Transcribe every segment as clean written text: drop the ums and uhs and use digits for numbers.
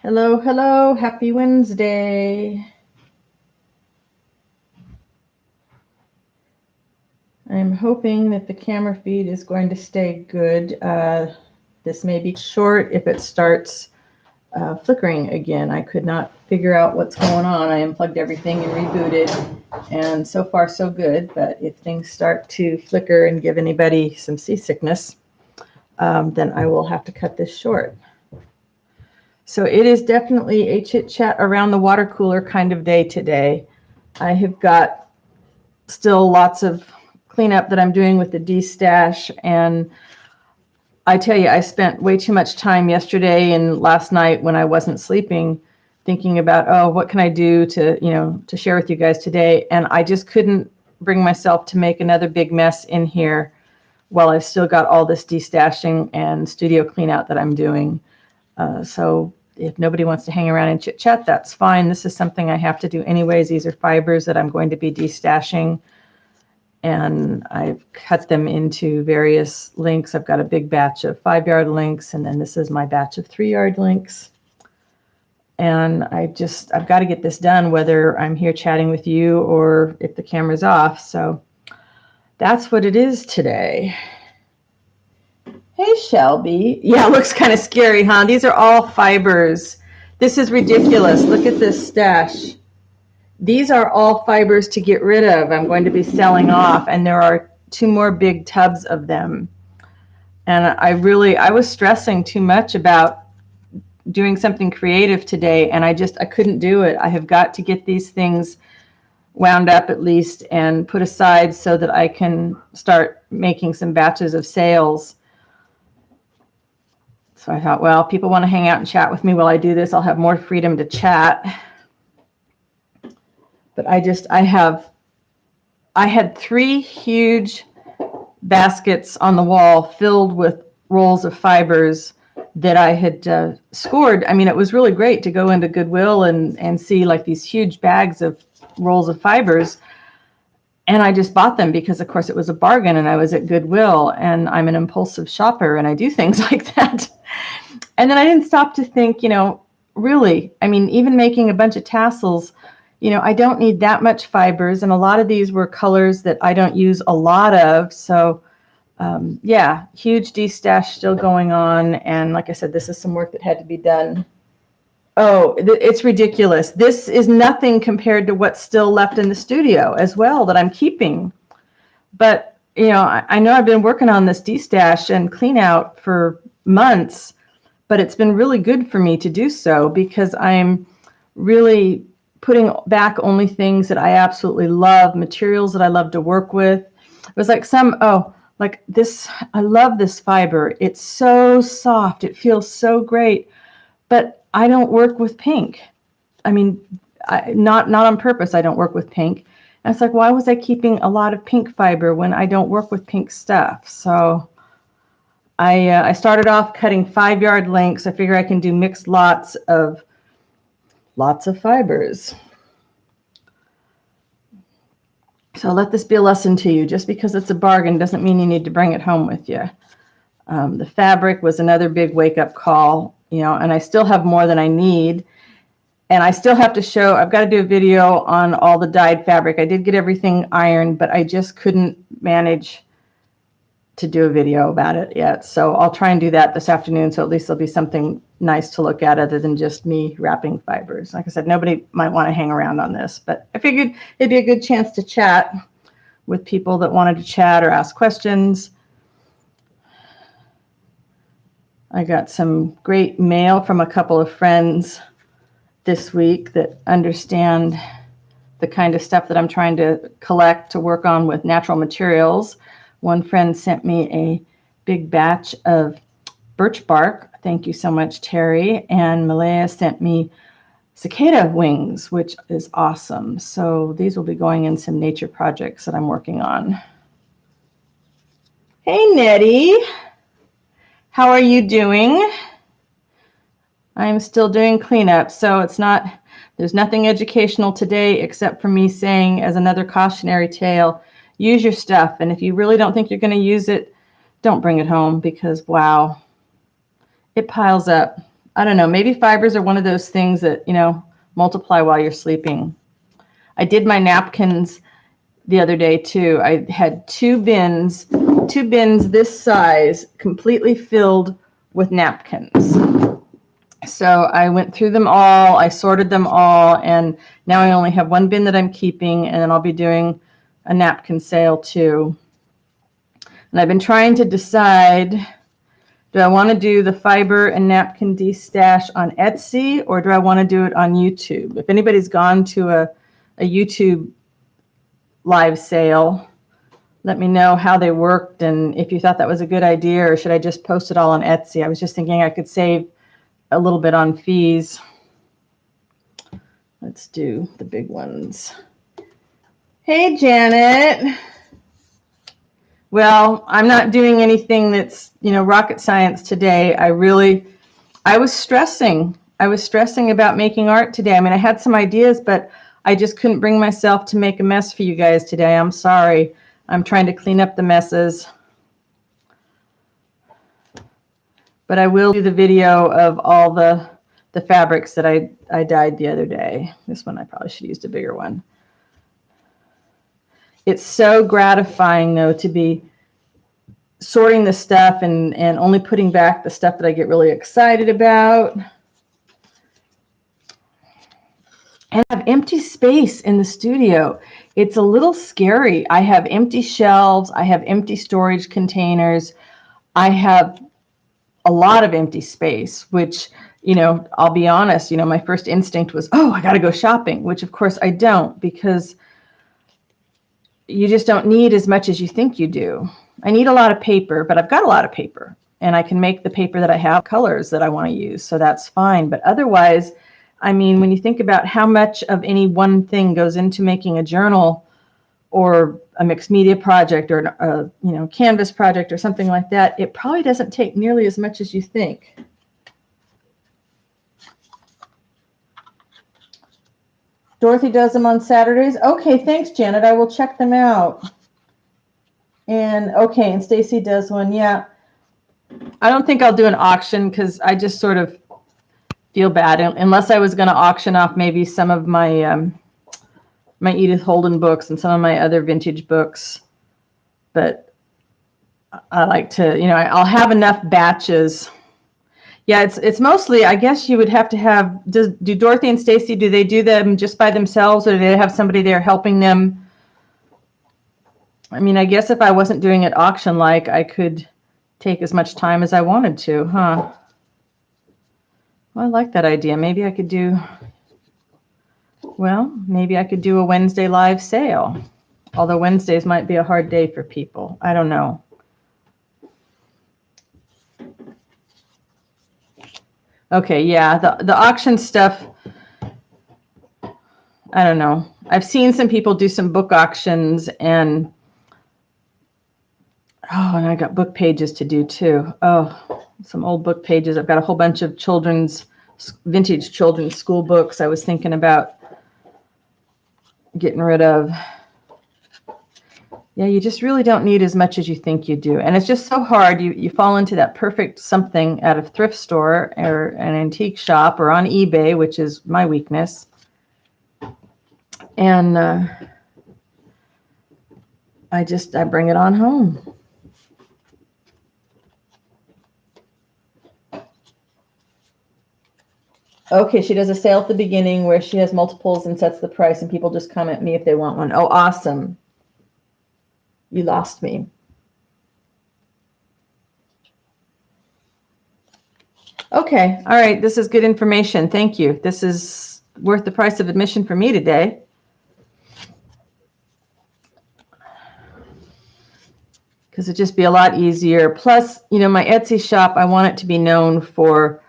Hello, hello, happy Wednesday. I'm hoping that the camera feed is going to stay good. This may be short if it starts flickering again. I could not figure out what's going on. I unplugged everything and rebooted, and so far so good. But if things start to flicker and give anybody some seasickness, then I will have to cut this short. So it is definitely a chit chat around the water cooler kind of day today. I have got still lots of cleanup that I'm doing with the D-stash, and I tell you, I spent way too much time yesterday and last night when I wasn't sleeping thinking about, oh, what can I do to share with you guys today, and I just couldn't bring myself to make another big mess in here while I've still got all this de-stashing and studio clean out that I'm doing. So if nobody wants to hang around and chit chat, that's fine. This is something I have to do anyways. These are fibers that I'm going to be de-stashing, and I've cut them into various links. I've got a big batch of 5-yard links, and then this is my batch of 3-yard links. And I've got to get this done, whether I'm here chatting with you or if the camera's off. So that's what it is today. Hey, Shelby. Yeah, it looks kind of scary, huh? These are all fibers. This is ridiculous. Look at this stash. These are all fibers to get rid of. I'm going to be selling off, and there are 2 more big tubs of them. And I was stressing too much about doing something creative today, and I couldn't do it. I have got to get these things wound up at least and put aside so that I can start making some batches of sales. So I thought, well, people want to hang out and chat with me while I do this. I'll have more freedom to chat. But I had 3 huge baskets on the wall filled with rolls of fibers that I had scored. I mean, it was really great to go into Goodwill and see like these huge bags of rolls of fibers. And I just bought them because, of course, it was a bargain and I was at Goodwill, and I'm an impulsive shopper and I do things like that. And then I didn't stop to think, really, I mean, even making a bunch of tassels, I don't need that much fibers. And a lot of these were colors that I don't use a lot of. So, yeah, huge de-stash still going on. And like I said, this is some work that had to be done. Oh, it's ridiculous. This is nothing compared to what's still left in the studio as well that I'm keeping. But, I know I've been working on this de-stash and clean out for months, but it's been really good for me to do so because I'm really putting back only things that I absolutely love, materials that I love to work with. It was like like this, I love this fiber. It's so soft. It feels so great, but I don't work with pink. I mean, not on purpose. I don't work with pink. And it's like, why was I keeping a lot of pink fiber when I don't work with pink stuff? So I started off cutting 5-yard lengths. I figure I can do mixed lots of fibers. So let this be a lesson to you. Just because it's a bargain doesn't mean you need to bring it home with you. The fabric was another big wake-up call, and I still have more than I need. And I still have to show, I've got to do a video on all the dyed fabric. I did get everything ironed, but I just couldn't manage to do a video about it yet. So I'll try and do that this afternoon, so at least there'll be something nice to look at other than just me wrapping fibers. Like I said, nobody might want to hang around on this, but I figured it'd be a good chance to chat with people that wanted to chat or ask questions. I got some great mail from a couple of friends this week that understand the kind of stuff that I'm trying to collect to work on with natural materials. One friend sent me a big batch of birch bark. Thank you so much, Terry. And Malaya sent me cicada wings, which is awesome. So these will be going in some nature projects that I'm working on. Hey, Nettie. How are you doing? I'm still doing cleanup, so there's nothing educational today except for me saying, as another cautionary tale, use your stuff. And if you really don't think you're going to use it, don't bring it home because, wow, it piles up. I don't know, maybe fibers are one of those things that, you know, multiply while you're sleeping. I did my napkins the other day too. I had two bins this size, completely filled with napkins. So I went through them all, I sorted them all, and now I only have one bin that I'm keeping, and then I'll be doing a napkin sale too. And I've been trying to decide, do I want to do the fiber and napkin de-stash on Etsy, or do I want to do it on YouTube? If anybody's gone to a YouTube live sale, let me know how they worked and if you thought that was a good idea, or should I just post it all on Etsy? I was just thinking I could save a little bit on fees. Let's do the big ones. Hey, Janet. Well, I'm not doing anything that's, you know, rocket science today. I was stressing. I was stressing about making art today. I mean, I had some ideas, but I just couldn't bring myself to make a mess for you guys today. I'm sorry. I'm trying to clean up the messes. But I will do the video of all the fabrics that I dyed the other day. This one I probably should have used a bigger one. It's so gratifying, though, to be sorting the stuff and only putting back the stuff that I get really excited about. And I have empty space in the studio. It's a little scary. I have empty shelves. I have empty storage containers. I have a lot of empty space, which, you know, I'll be honest, you know, my first instinct was, oh, I got to go shopping, which of course I don't, because you just don't need as much as you think you do. I need a lot of paper, but I've got a lot of paper, and I can make the paper that I have colors that I want to use, so that's fine. But otherwise, I mean, when you think about how much of any one thing goes into making a journal or a mixed media project or a, you know, canvas project or something like that, it probably doesn't take nearly as much as you think. Dorothy does them on Saturdays. Okay, thanks, Janet. I will check them out. And okay, and Stacy does one. Yeah, I don't think I'll do an auction because I just sort of feel bad, unless I was going to auction off maybe some of my my Edith Holden books and some of my other vintage books. But I like to, you know, I'll have enough batches. Yeah, it's mostly, I guess you would have to have, do Dorothy and Stacy, do they do them just by themselves, or do they have somebody there helping them? I mean, I guess if I wasn't doing it auction-like, I could take as much time as I wanted to, huh? Well, I like that idea. Maybe I could do, well, maybe I could do a Wednesday live sale. Although Wednesdays might be a hard day for people. I don't know. Okay, yeah, the auction stuff, I don't know. I've seen some people do some book auctions, and oh, and I got book pages to do too. Oh, some old book pages. I've got a whole bunch of vintage children's school books I was thinking about getting rid of. Yeah, you just really don't need as much as you think you do. And it's just so hard. You fall into that perfect something at a thrift store or an antique shop or on eBay, which is my weakness. And I bring it on home. Okay, she does a sale at the beginning where she has multiples and sets the price, and people just come at me if they want one. Oh, awesome. You lost me. Okay, all right, this is good information. Thank you. This is worth the price of admission for me today. Because it'd just be a lot easier. Plus, you know, my Etsy shop, I want it to be known for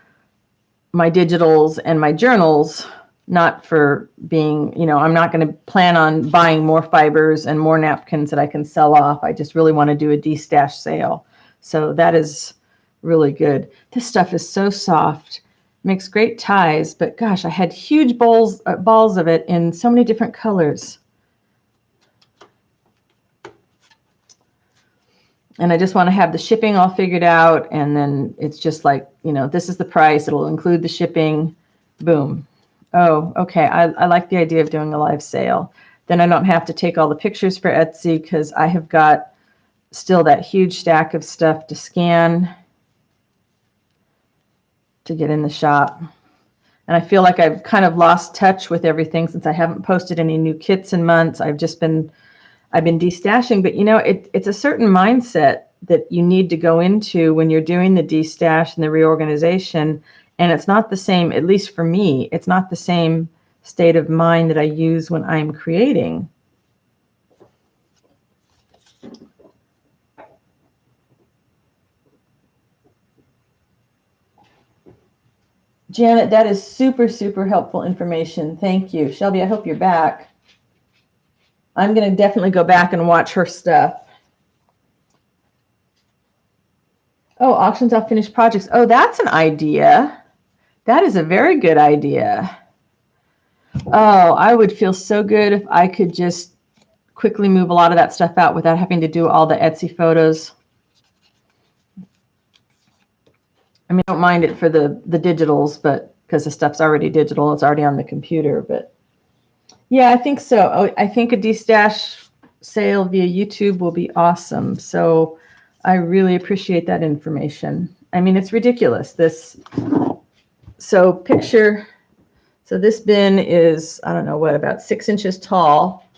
my digitals and my journals, not for being, you know, I'm not going to plan on buying more fibers and more napkins that I can sell off. I just really want to do a de-stash sale. So that is really good. This stuff is so soft, makes great ties, but gosh, I had huge balls of it in so many different colors. And I just want to have the shipping all figured out. And then it's just like, you know, this is the price. It'll include the shipping. Boom. Oh, okay. I like the idea of doing a live sale. Then I don't have to take all the pictures for Etsy because I have got still that huge stack of stuff to scan to get in the shop. And I feel like I've kind of lost touch with everything since I haven't posted any new kits in months. I've been destashing, but you know, it's a certain mindset that you need to go into when you're doing the destash and the reorganization. And it's not the same, at least for me, it's not the same state of mind that I use when I'm creating. Janet, that is super, super helpful information. Thank you. Shelby, I hope you're back. I'm going to definitely go back and watch her stuff. Oh, auctions off finished projects. Oh, that's an idea. That is a very good idea. Oh, I would feel so good if I could just quickly move a lot of that stuff out without having to do all the Etsy photos. I mean, I don't mind it for the digitals, but because the stuff's already digital, it's already on the computer. But yeah, I think so. Oh, I think a destash sale via YouTube will be awesome. So I really appreciate that information. I mean, it's ridiculous. So this bin is, I don't know what, about 6 inches tall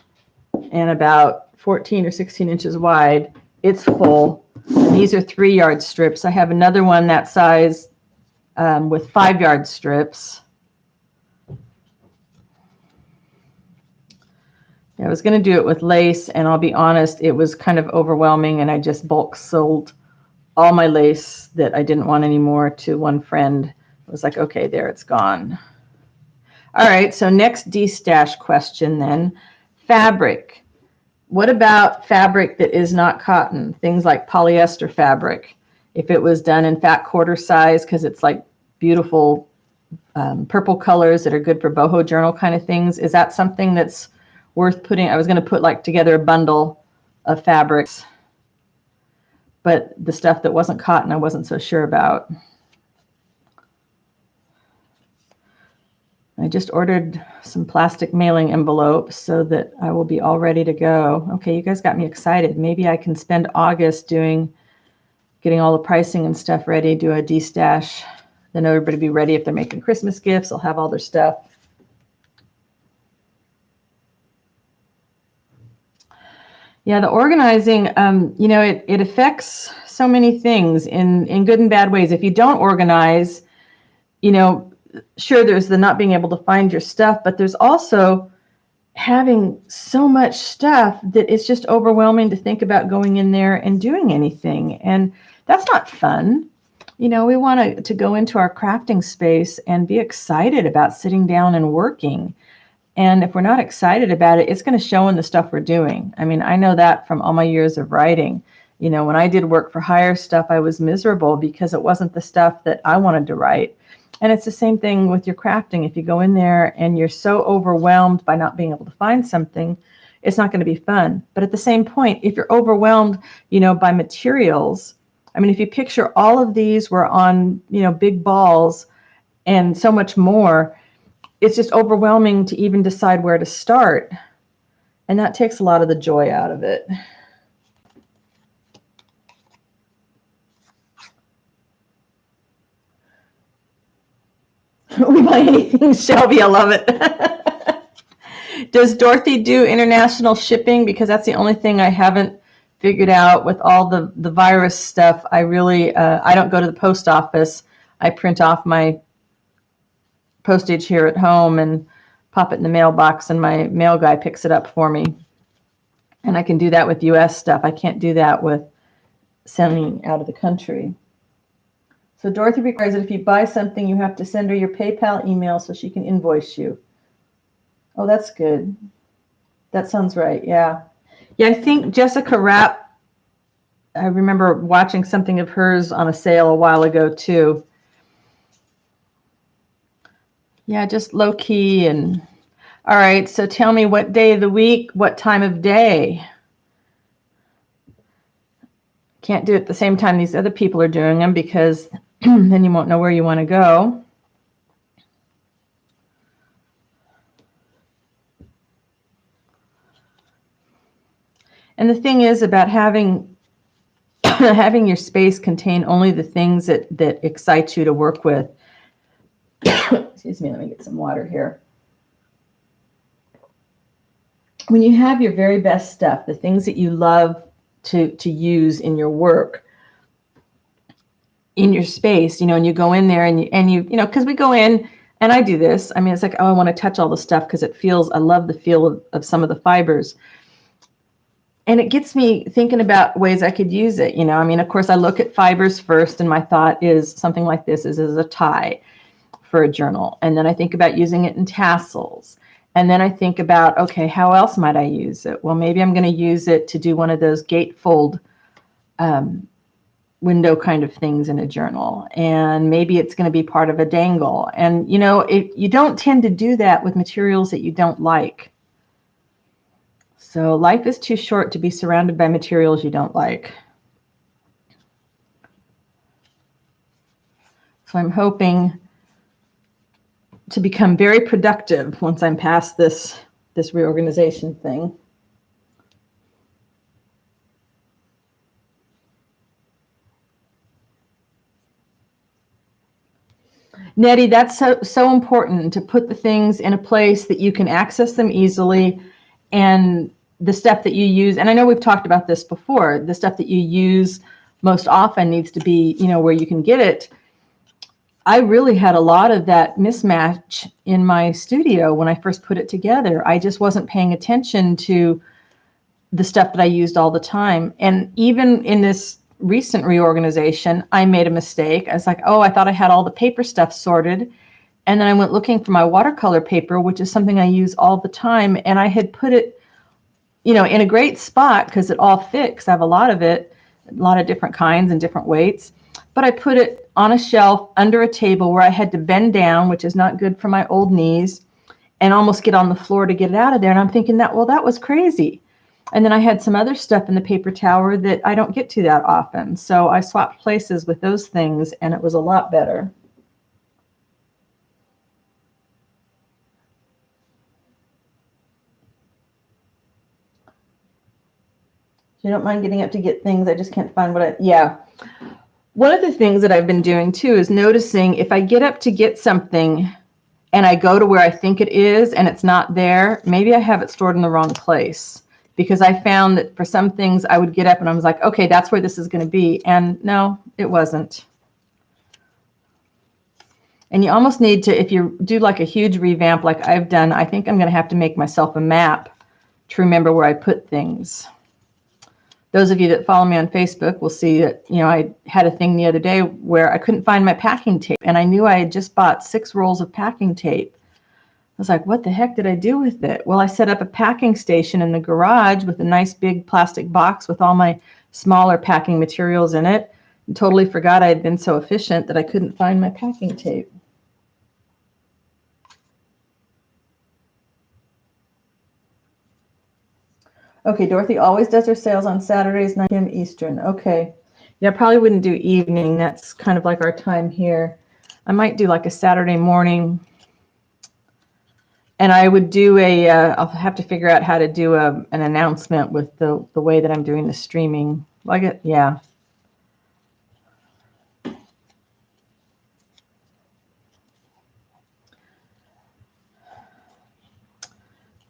and about 14 or 16 inches wide. It's full. And these are 3-yard strips. I have another one that size with 5-yard strips. I was going to do it with lace, and I'll be honest, it was kind of overwhelming, and I just bulk sold all my lace that I didn't want anymore to one friend. I was like, okay, there, it's gone. All right, so next destash question then. Fabric. What about fabric that is not cotton? Things like polyester fabric. If it was done in fat quarter size, because it's like beautiful purple colors that are good for boho journal kind of things, is that something that's worth putting? I was going to put like together a bundle of fabrics, but the stuff that wasn't cotton I wasn't so sure about. I just ordered some plastic mailing envelopes so that I will be all ready to go. Okay, you guys got me excited. Maybe I can spend August getting all the pricing and stuff ready, do a destash. Then everybody be ready if they're making Christmas gifts. They'll have all their stuff. Yeah, the organizing, you know, it affects so many things in good and bad ways. If you don't organize, you know, sure, there's the not being able to find your stuff, but there's also having so much stuff that it's just overwhelming to think about going in there and doing anything. And that's not fun. You know, we want to go into our crafting space and be excited about sitting down and working. And if we're not excited about it, it's going to show in the stuff we're doing. I mean, I know that from all my years of writing. You know, when I did work for hire stuff, I was miserable because it wasn't the stuff that I wanted to write. And it's the same thing with your crafting. If you go in there and you're so overwhelmed by not being able to find something, it's not going to be fun. But at the same point, if you're overwhelmed, you know, by materials, I mean, if you picture all of these were on, you know, big balls and so much more, it's just overwhelming to even decide where to start. And that takes a lot of the joy out of it. We buy anything, Shelby. I love it. Does Dorothy do international shipping? Because that's the only thing I haven't figured out with all the virus stuff. I really, I don't go to the post office. I print off my postage here at home and pop it in the mailbox, and my mail guy picks it up for me. And I can do that with US stuff. I can't do that with sending out of the country. So Dorothy requires that if you buy something, you have to send her your PayPal email so she can invoice you. Oh, that's good. That sounds right. Yeah. Yeah, I think Jessica Rapp, I remember watching something of hers on a sale a while ago too. Yeah, just low key. And all right, so tell me, what day of the week, what time of day? Can't do it at the same time these other people are doing them, because then you won't know where you want to go. And the thing is about having having your space contain only the things that excite you to work with. Excuse me, let me get some water here. When you have your very best stuff, the things that you love to use in your work, in your space, and you go in there and you because we go in, and I do this. I mean, it's like, oh, I want to touch all the stuff because I love the feel of some of the fibers. And it gets me thinking about ways I could use it. I mean, of course, I look at fibers first, and my thought is something like this is a tie for a journal. And then I think about using it in tassels. And then I think about, okay, how else might I use it? Well, maybe I'm going to use it to do one of those gatefold window kind of things in a journal. And maybe it's going to be part of a dangle. And, you don't tend to do that with materials that you don't like. So life is too short to be surrounded by materials you don't like. So I'm hoping to become very productive once I'm past this reorganization thing. Nettie, that's so important to put the things in a place that you can access them easily, and the stuff that you use, and I know we've talked about this before, the stuff that you use most often needs to be, where you can get it. I really had a lot of that mismatch in my studio when I first put it together. I just wasn't paying attention to the stuff that I used all the time. And even in this recent reorganization, I made a mistake. I was like, oh, I thought I had all the paper stuff sorted. And then I went looking for my watercolor paper, which is something I use all the time. And I had put it, in a great spot because it all fits. I have a lot of it, a lot of different kinds and different weights. But I put it on a shelf under a table where I had to bend down, which is not good for my old knees, and almost get on the floor to get it out of there. And I'm thinking that was crazy. And then I had some other stuff in the paper tower that I don't get to that often. So I swapped places with those things, and it was a lot better. You don't mind getting up to get things. I just can't find yeah. One of the things that I've been doing too is noticing if I get up to get something and I go to where I think it is and it's not there, maybe I have it stored in the wrong place. Because I found that for some things I would get up and I was like, okay, that's where this is going to be. And no, it wasn't. And you almost need to, if you do like a huge revamp like I've done, I think I'm going to have to make myself a map to remember where I put things. Those of you that follow me on Facebook will see that, I had a thing the other day where I couldn't find my packing tape, and I knew I had just bought 6 rolls of packing tape. I was like, what the heck did I do with it? Well, I set up a packing station in the garage with a nice big plastic box with all my smaller packing materials in it, and totally forgot I had been so efficient that I couldn't find my packing tape. Okay, Dorothy always does her sales on Saturdays, 9 p.m. Eastern. Okay. Yeah, I probably wouldn't do evening. That's kind of like our time here. I might do like a Saturday morning. And I would do I'll have to figure out how to do an announcement with the way that I'm doing the streaming. Yeah.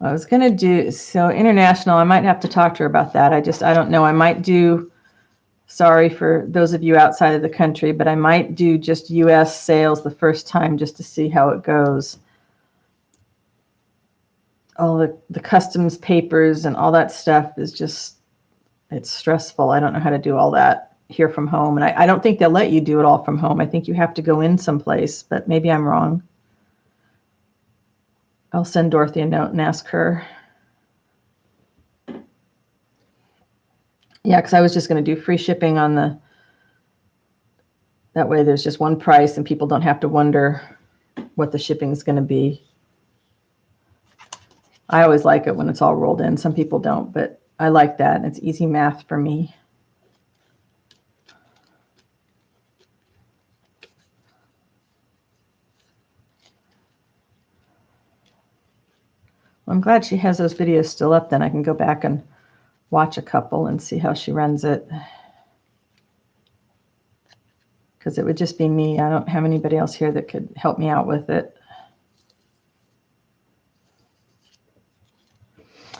I was going to do, so international, I might have to talk to her about that. I don't know. I might do, sorry for those of you outside of the country, but I might do just U.S. sales the first time just to see how it goes. All the customs papers and all that stuff is just, it's stressful. I don't know how to do all that here from home. And I don't think they'll let you do it all from home. I think you have to go in someplace, but maybe I'm wrong. I'll send Dorothy a note and ask her. Yeah, because I was just going to do free shipping on that way there's just one price and people don't have to wonder what the shipping is going to be. I always like it when it's all rolled in. Some people don't, but I like that. It's easy math for me. glad she has those videos still up. Then I can go back and watch a couple and see how she runs it. Because it would just be me. I don't have anybody else here that could help me out with it.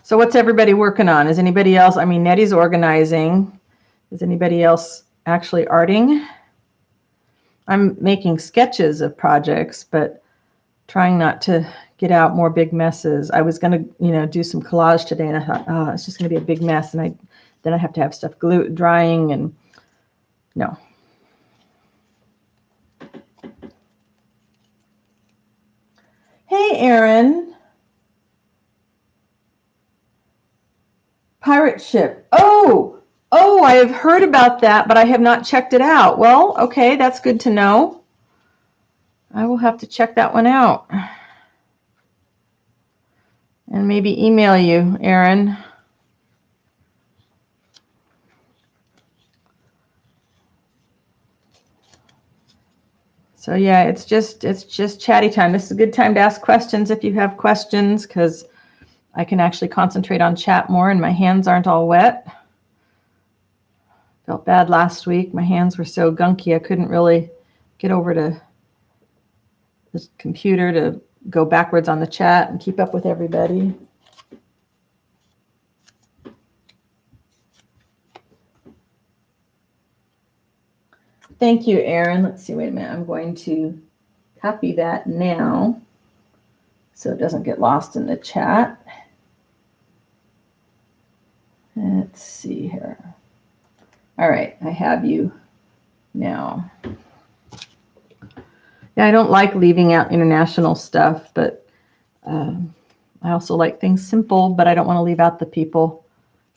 So what's everybody working on? Is anybody else? I mean, Nettie's organizing. Is anybody else actually arting? I'm making sketches of projects, but trying not to get out more big messes. I was going to, do some collage today, and I thought, oh, it's just going to be a big mess, and then I have to have stuff drying, and no. Hey, Aaron. Pirate ship. Oh, I have heard about that, but I have not checked it out. Well, okay, that's good to know. I will have to check that one out. And maybe email you, Aaron. So yeah, it's just chatty time. This is a good time to ask questions if you have questions, because I can actually concentrate on chat more and my hands aren't all wet. Felt bad last week. My hands were so gunky I couldn't really get over to the computer to go backwards on the chat and keep up with everybody. Thank you, Aaron. Let's see, wait a minute. I'm going to copy that now so it doesn't get lost in the chat. Let's see here. All right, I have you now. Yeah, I don't like leaving out international stuff, but I also like things simple, but I don't want to leave out the people,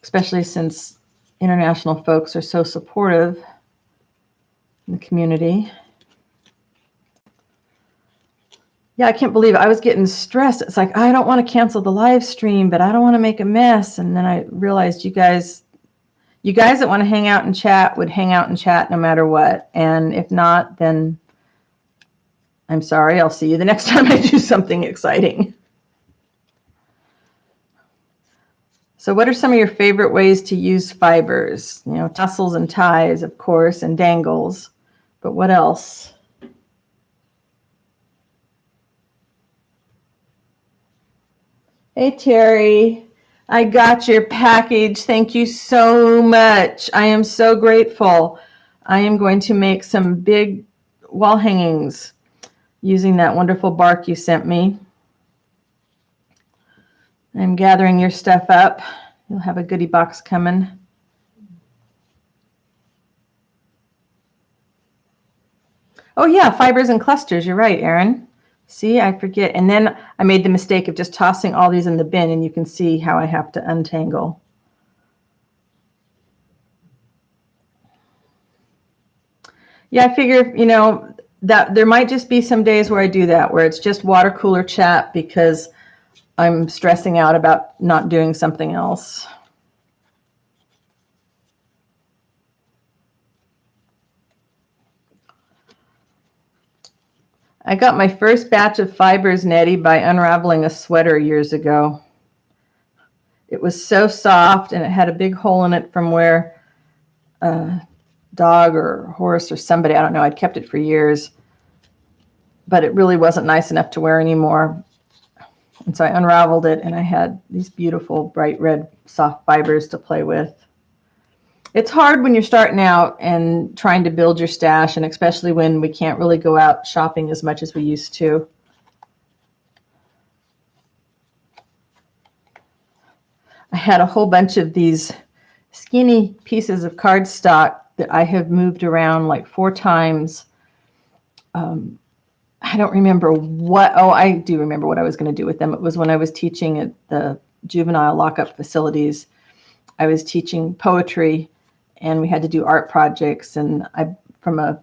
especially since international folks are so supportive in the community. Yeah, I can't believe it. I was getting stressed. It's like, I don't want to cancel the live stream, but I don't want to make a mess. And then I realized you guys that want to hang out and chat would hang out and chat no matter what. And if not, then I'm sorry. I'll see you the next time I do something exciting. So what are some of your favorite ways to use fibers? Tassels and ties, of course, and dangles. But what else? Hey, Terry. I got your package. Thank you so much. I am so grateful. I am going to make some big wall hangings using that wonderful bark you sent me. I'm gathering your stuff up. You'll have a goodie box coming. Oh yeah, fibers and clusters. You're right, Aaron. See, I forget. And then I made the mistake of just tossing all these in the bin, and you can see how I have to untangle. Yeah, I figure, that there might just be some days where I do that, where it's just water cooler chat because I'm stressing out about not doing something else. I got my first batch of fibers, Nettie, by unraveling a sweater years ago. It was so soft, and it had a big hole in it from where a dog or horse or somebody, I don't know, I'd kept it for years, but it really wasn't nice enough to wear anymore. And so I unraveled it, and I had these beautiful bright red soft fibers to play with. It's hard when you're starting out and trying to build your stash, and especially when we can't really go out shopping as much as we used to. I had a whole bunch of these skinny pieces of cardstock that I have moved around like 4 times. I don't remember I do remember what I was going to do with them. It was when I was teaching at the juvenile lockup facilities. I was teaching poetry, and we had to do art projects, and from a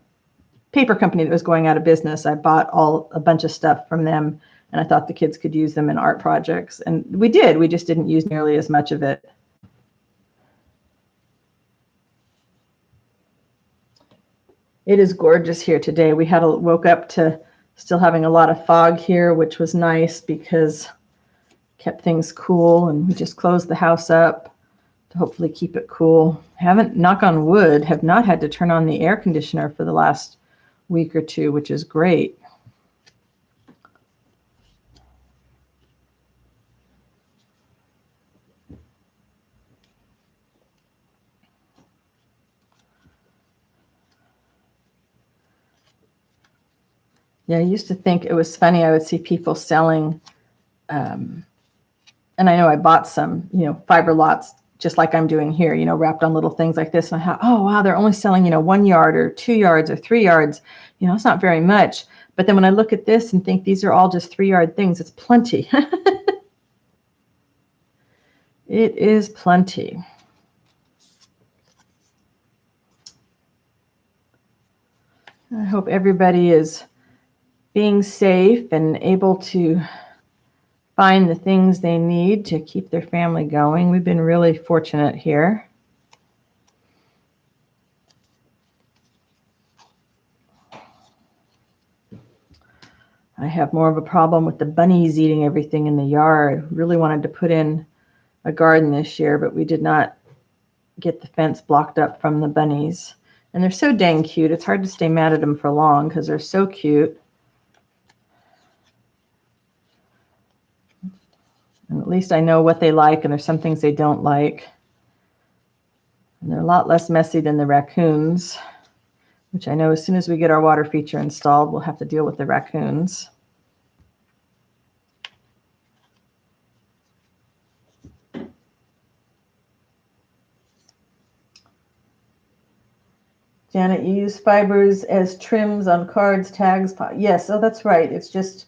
paper company that was going out of business, I bought a bunch of stuff from them, and I thought the kids could use them in art projects. And we did. We just didn't use nearly as much of it. It is gorgeous here today. We woke up to still having a lot of fog here, which was nice because kept things cool, and we just closed the house up to hopefully keep it cool. Haven't, knock on wood, have not had to turn on the air conditioner for the last week or two, which is great. Yeah, I used to think it was funny. I would see people selling, and I know I bought some, fiber lots, just like I'm doing here, wrapped on little things like this. And I thought, oh, wow, they're only selling, 1 yard or 2 yards or 3 yards. It's not very much. But then when I look at this and think these are all just 3-yard things, it's plenty. It is plenty. I hope everybody is being safe and able to find the things they need to keep their family going. We've been really fortunate here. I have more of a problem with the bunnies eating everything in the yard. Really wanted to put in a garden this year, but we did not get the fence blocked up from the bunnies. And they're so dang cute. It's hard to stay mad at them for long because they're so cute. And at least I know what they like, and there's some things they don't like. And they're a lot less messy than the raccoons, which I know as soon as we get our water feature installed, we'll have to deal with the raccoons. Janet, you use fibers as trims on cards, tags. Yes, oh, that's right. It's just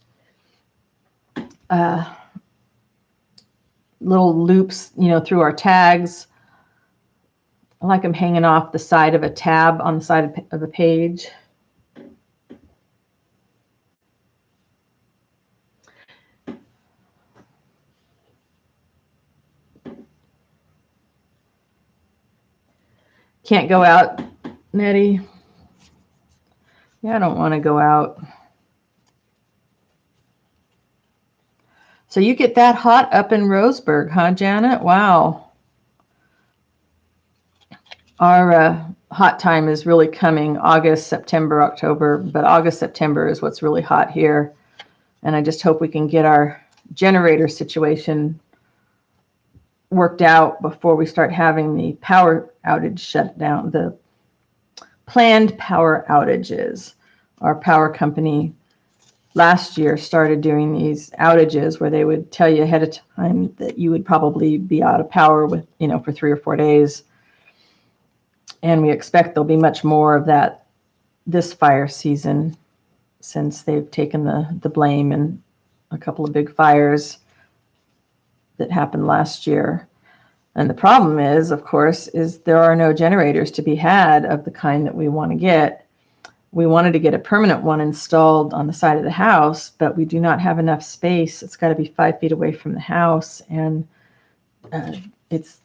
little loops, through our tags. I like them hanging off the side of a tab on the side of a page. Can't go out, Nettie? Yeah, I don't want to go out. So you get that hot up in Roseburg, huh, Janet? Wow. Our hot time is really coming August, September, October, but August, September is what's really hot here. And I just hope we can get our generator situation worked out before we start having the power outage shut down, the planned power outages. Our power company last year started doing these outages where they would tell you ahead of time that you would probably be out of power with, for 3 or 4 days. And we expect there'll be much more of that this fire season, since they've taken the blame in a couple of big fires that happened last year. And the problem is, of course, is there are no generators to be had of the kind that we want to get. We wanted to get a permanent one installed on the side of the house, but we do not have enough space. It's got to be 5 feet away from the house, and it's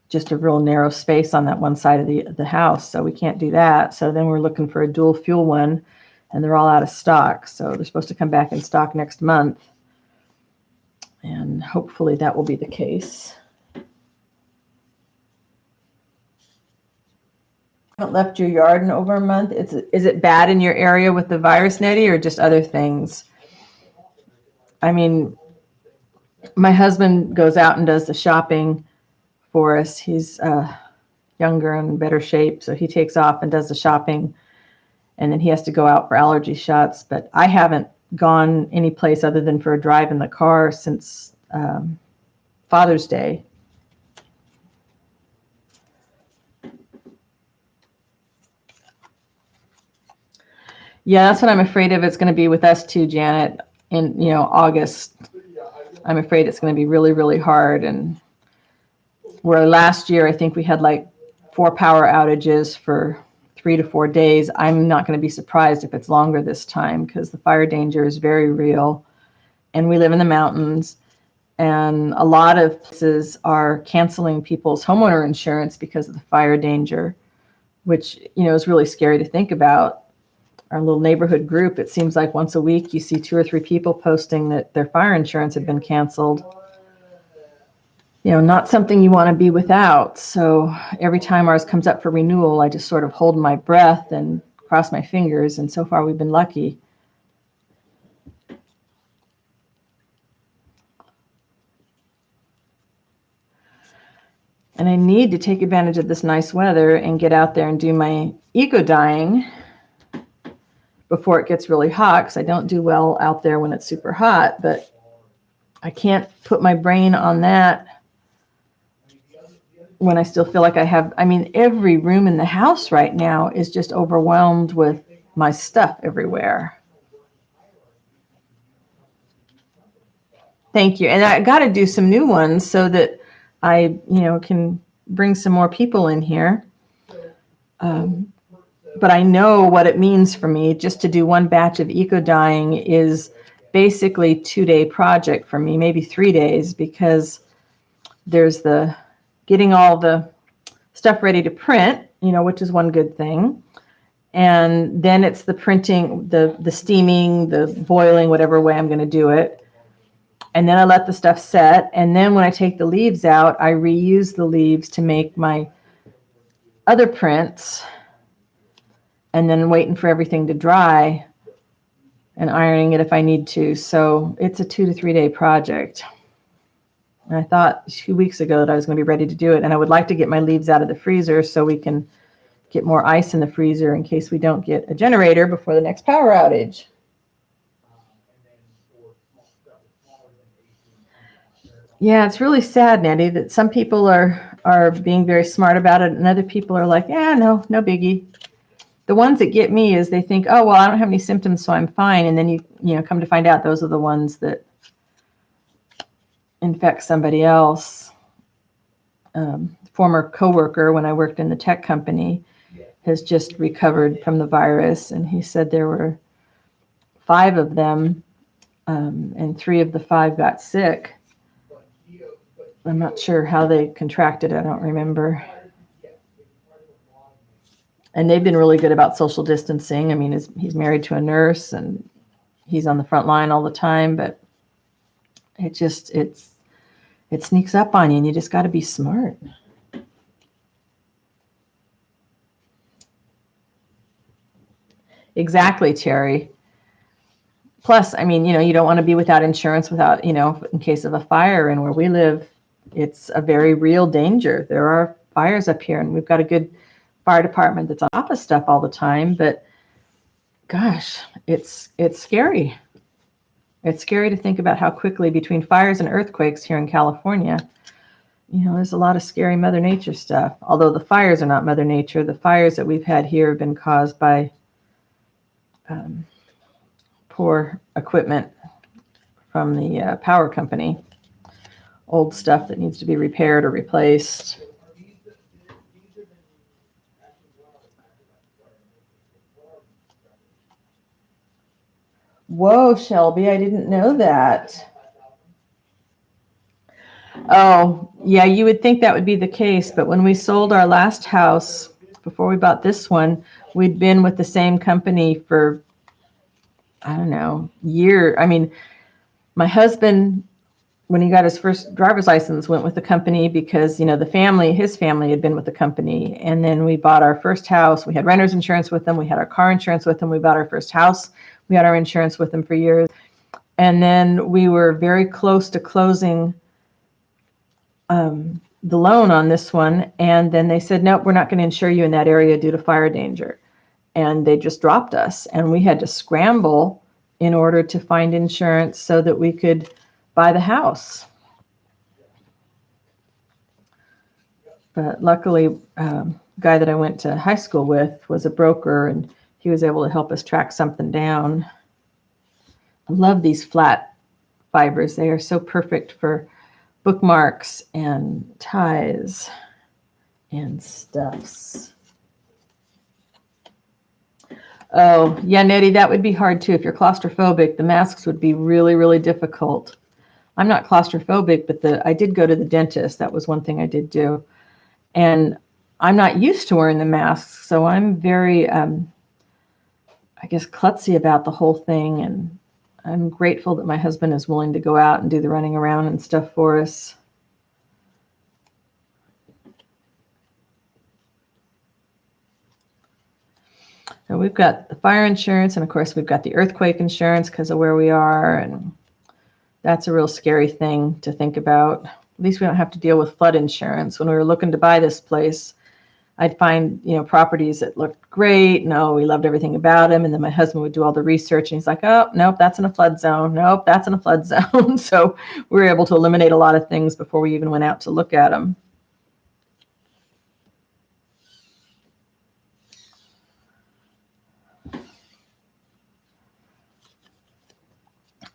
just a real narrow space on that one side of the house, so we can't do that. So then we're looking for a dual fuel one, and they're all out of stock. So they're supposed to come back in stock next month, and hopefully that will be the case. Haven't left your yard in over a month. Is it bad in your area with the virus, Nettie, or just other things? I mean, my husband goes out and does the shopping for us. He's younger and in better shape, so he takes off and does the shopping, and then he has to go out for allergy shots. But I haven't gone any place other than for a drive in the car since Father's Day. Yeah, that's what I'm afraid of. It's going to be with us too, Janet, in August. I'm afraid it's going to be really, really hard. And where last year I think we had like 4 power outages for 3 to 4 days, I'm not going to be surprised if it's longer this time, because the fire danger is very real. And we live in the mountains, and a lot of places are canceling people's homeowner insurance because of the fire danger, which is really scary to think about. Our little neighborhood group, it seems like once a week you see 2 or 3 people posting that their fire insurance had been canceled. not something you want to be without. So every time ours comes up for renewal, I just sort of hold my breath and cross my fingers. And so far, we've been lucky. And I need to take advantage of this nice weather and get out there and do my eco dyeing before it gets really hot, because I don't do well out there when it's super hot. But I can't put my brain on that when I still feel like I have, every room in the house right now is just overwhelmed with my stuff everywhere. Thank you. And I got to do some new ones so that I, can bring some more people in here. But I know what it means for me. Just to do one batch of eco dyeing is basically a 2-day project for me, maybe 3 days, because there's the getting all the stuff ready to print, which is one good thing. And then it's the printing, the steaming, the boiling, whatever way I'm going to do it. And then I let the stuff set. And then when I take the leaves out, I reuse the leaves to make my other prints. And then waiting for everything to dry and ironing it if I need to. So it's a 2 to 3 day project. And I thought 2 weeks ago that I was going to be ready to do it. And I would like to get my leaves out of the freezer so we can get more ice in the freezer in case we don't get a generator before the next power outage. Yeah, it's really sad, Nettie, that some people are being very smart about it, and other people are like, yeah, no biggie. The ones that get me is they think, oh, well, I don't have any symptoms, so I'm fine. And then you come to find out those are the ones that infect somebody else. Former coworker, when I worked in the tech company, has just recovered from the virus, and he said there were 5 of them, and 3 of the 5 got sick. I'm not sure how they contracted it. I don't remember. And they've been really good about social distancing. He's married to a nurse, and he's on the front line all the time, but it sneaks up on you, and you just got to be smart. Exactly, Terry. Plus, you don't want to be without insurance without, in case of a fire. And where we live, it's a very real danger. There are fires up here, and we've got a good fire department that's on top of stuff all the time. But gosh, it's scary. It's scary to think about how quickly, between fires and earthquakes here in California, there's a lot of scary Mother Nature stuff. Although the fires are not Mother Nature. The fires that we've had here have been caused by poor equipment from the power company. Old stuff that needs to be repaired or replaced. Whoa, Shelby, I didn't know that. Oh, yeah, you would think that would be the case, but when we sold our last house, before we bought this one, we'd been with the same company for, I don't know, year. My husband, when he got his first driver's license, went with the company because, his family had been with the company. And then we bought our first house. We had renter's insurance with them. We had our car insurance with them. We bought our first house. We had our insurance with them for years. And then we were very close to closing the loan on this one. And then they said, nope, we're not going to insure you in that area due to fire danger. And they just dropped us. And we had to scramble in order to find insurance so that we could buy the house. But luckily, guy that I went to high school with was a broker, and he was able to help us track something down. I love these flat fibers. They are so perfect for bookmarks and ties and stuffs. Oh, yeah, Nettie, that would be hard too. If you're claustrophobic, the masks would be really, really difficult. I'm not claustrophobic, but I did go to the dentist. That was one thing I did do. And I'm not used to wearing the masks, so I'm very, I guess, klutzy about the whole thing. And I'm grateful that my husband is willing to go out and do the running around and stuff for us. So we've got the fire insurance, and of course we've got the earthquake insurance because of where we are, and that's a real scary thing to think about. At least we don't have to deal with flood insurance. When we were looking to buy this place, I'd find, properties that looked great. No, we loved everything about them. And then my husband would do all the research and he's like, oh, nope, that's in a flood zone. Nope, that's in a flood zone. So we were able to eliminate a lot of things before we even went out to look at them.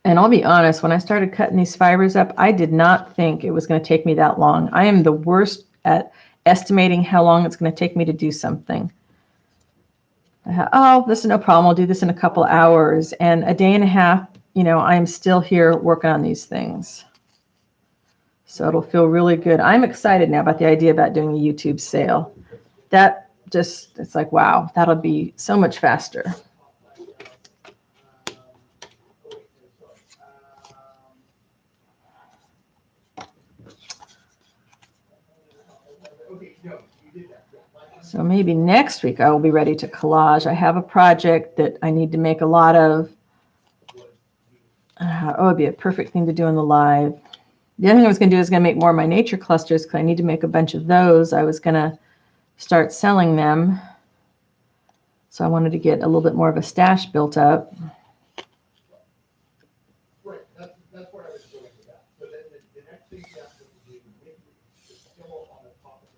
And I'll be honest, when I started cutting these fibers up, I did not think it was going to take me that long. I am the worst at estimating how long it's going to take me to do something. Oh, this is no problem. I'll do this in a couple hours. And a day and a half, I'm still here working on these things. So it'll feel really good. I'm excited now about the idea about doing a YouTube sale. It's like, wow, that'll be so much faster. So maybe next week I will be ready to collage. I have a project that I need to make a lot of. It'd be a perfect thing to do in the live. The other thing I was going to do is going to make more of my nature clusters because I need to make a bunch of those. I was going to start selling them. So I wanted to get a little bit more of a stash built up. Right, that's where I was going with that. So then the next thing you have to do, still on the topic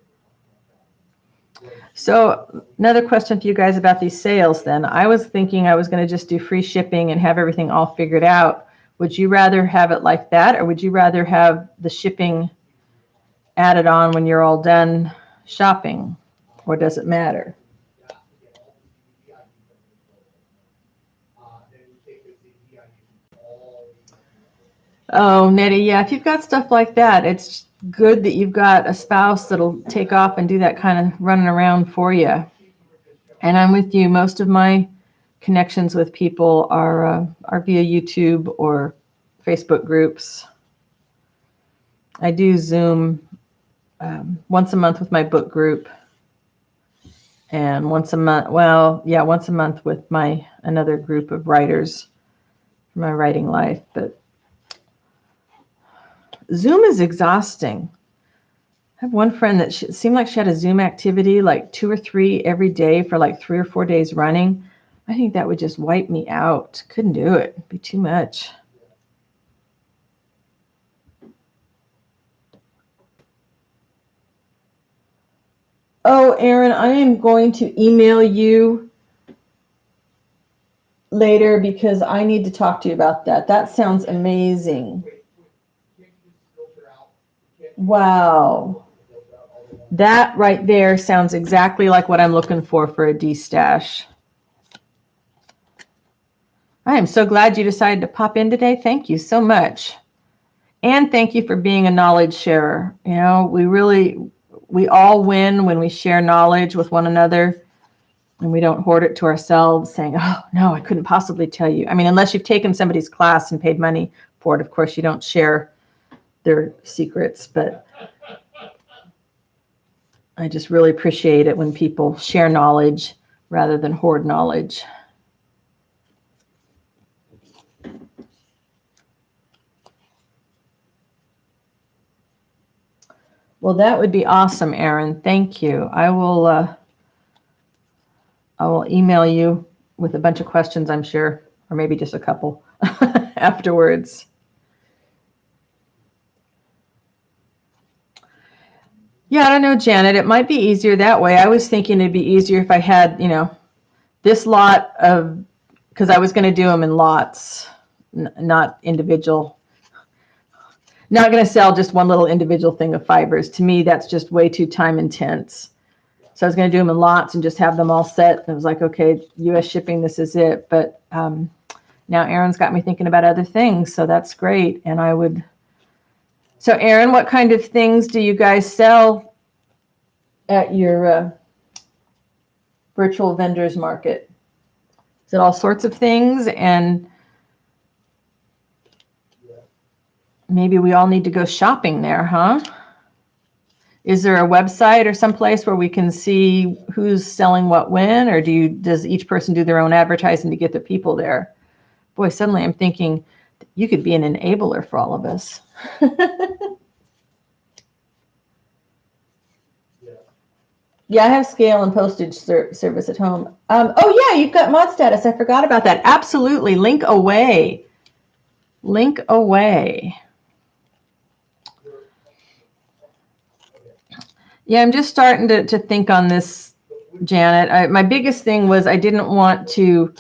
of the So another question for you guys about these sales then. I was thinking I was going to just do free shipping and have everything all figured out. Would you rather have it like that, or would you rather have the shipping added on when you're all done shopping, or does it matter? Oh, Nettie, yeah, if you've got stuff like that, it's good that you've got a spouse that'll take off and do that kind of running around for you. And I'm with you. Most of my connections with people are via YouTube or Facebook groups. I do Zoom once a month with my book group, and once a month with another group of writers for my writing life. But Zoom is exhausting. I have one friend that seemed like she had a Zoom activity like 2 or 3 every day for like 3 or 4 days running. I think that would just wipe me out. Couldn't do it. It'd be too much. Oh, Aaron, I am going to email you later because I need to talk to you about that. That sounds amazing. Wow. That right there sounds exactly like what I'm looking for a D-stash. I am so glad you decided to pop in today. Thank you so much. And thank you for being a knowledge sharer. We all win when we share knowledge with one another and we don't hoard it to ourselves saying, oh, no, I couldn't possibly tell you. I mean, unless you've taken somebody's class and paid money for it, of course, you don't share their secrets. But I just really appreciate it when people share knowledge rather than hoard knowledge. Well, that would be awesome, Aaron. Thank you. I will email you with a bunch of questions, I'm sure, or maybe just a couple afterwards. Yeah, I don't know, Janet. It might be easier that way. I was thinking it'd be easier if I had, this lot of, because I was going to do them in lots, not individual. Not going to sell just one little individual thing of fibers. To me, that's just way too time intense. So I was going to do them in lots and just have them all set. And I was like, okay, U.S. shipping, this is it. But now Aaron's got me thinking about other things, so that's great. And so Aaron, what kind of things do you guys sell at your virtual vendors market? Is it all sorts of things? And maybe we all need to go shopping there, huh? Is there a website or someplace where we can see who's selling what when, or does each person do their own advertising to get the people there? Boy, suddenly I'm thinking you could be an enabler for all of us. Yeah, I have scale and postage service at home. Oh yeah, you've got mod status. I forgot about that. Absolutely. Link away. Link away. Yeah, I'm just starting to think on this, Janet. My biggest thing was I don't want to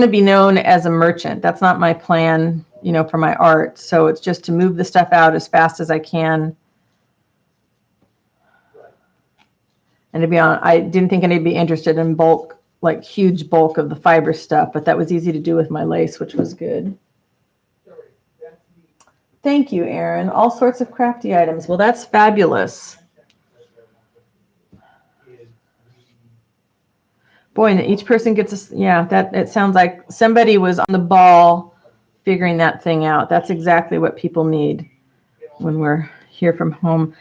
be known as a merchant. That's not my plan, for my art. So it's just to move the stuff out as fast as I can. And to be honest, I didn't think I'd be interested in bulk, like huge bulk of the fiber stuff, but that was easy to do with my lace, which was good. Thank you, Aaron. All sorts of crafty items. Well, that's fabulous. Boy, and each person gets it sounds like somebody was on the ball figuring that thing out. That's exactly what people need when we're here from home.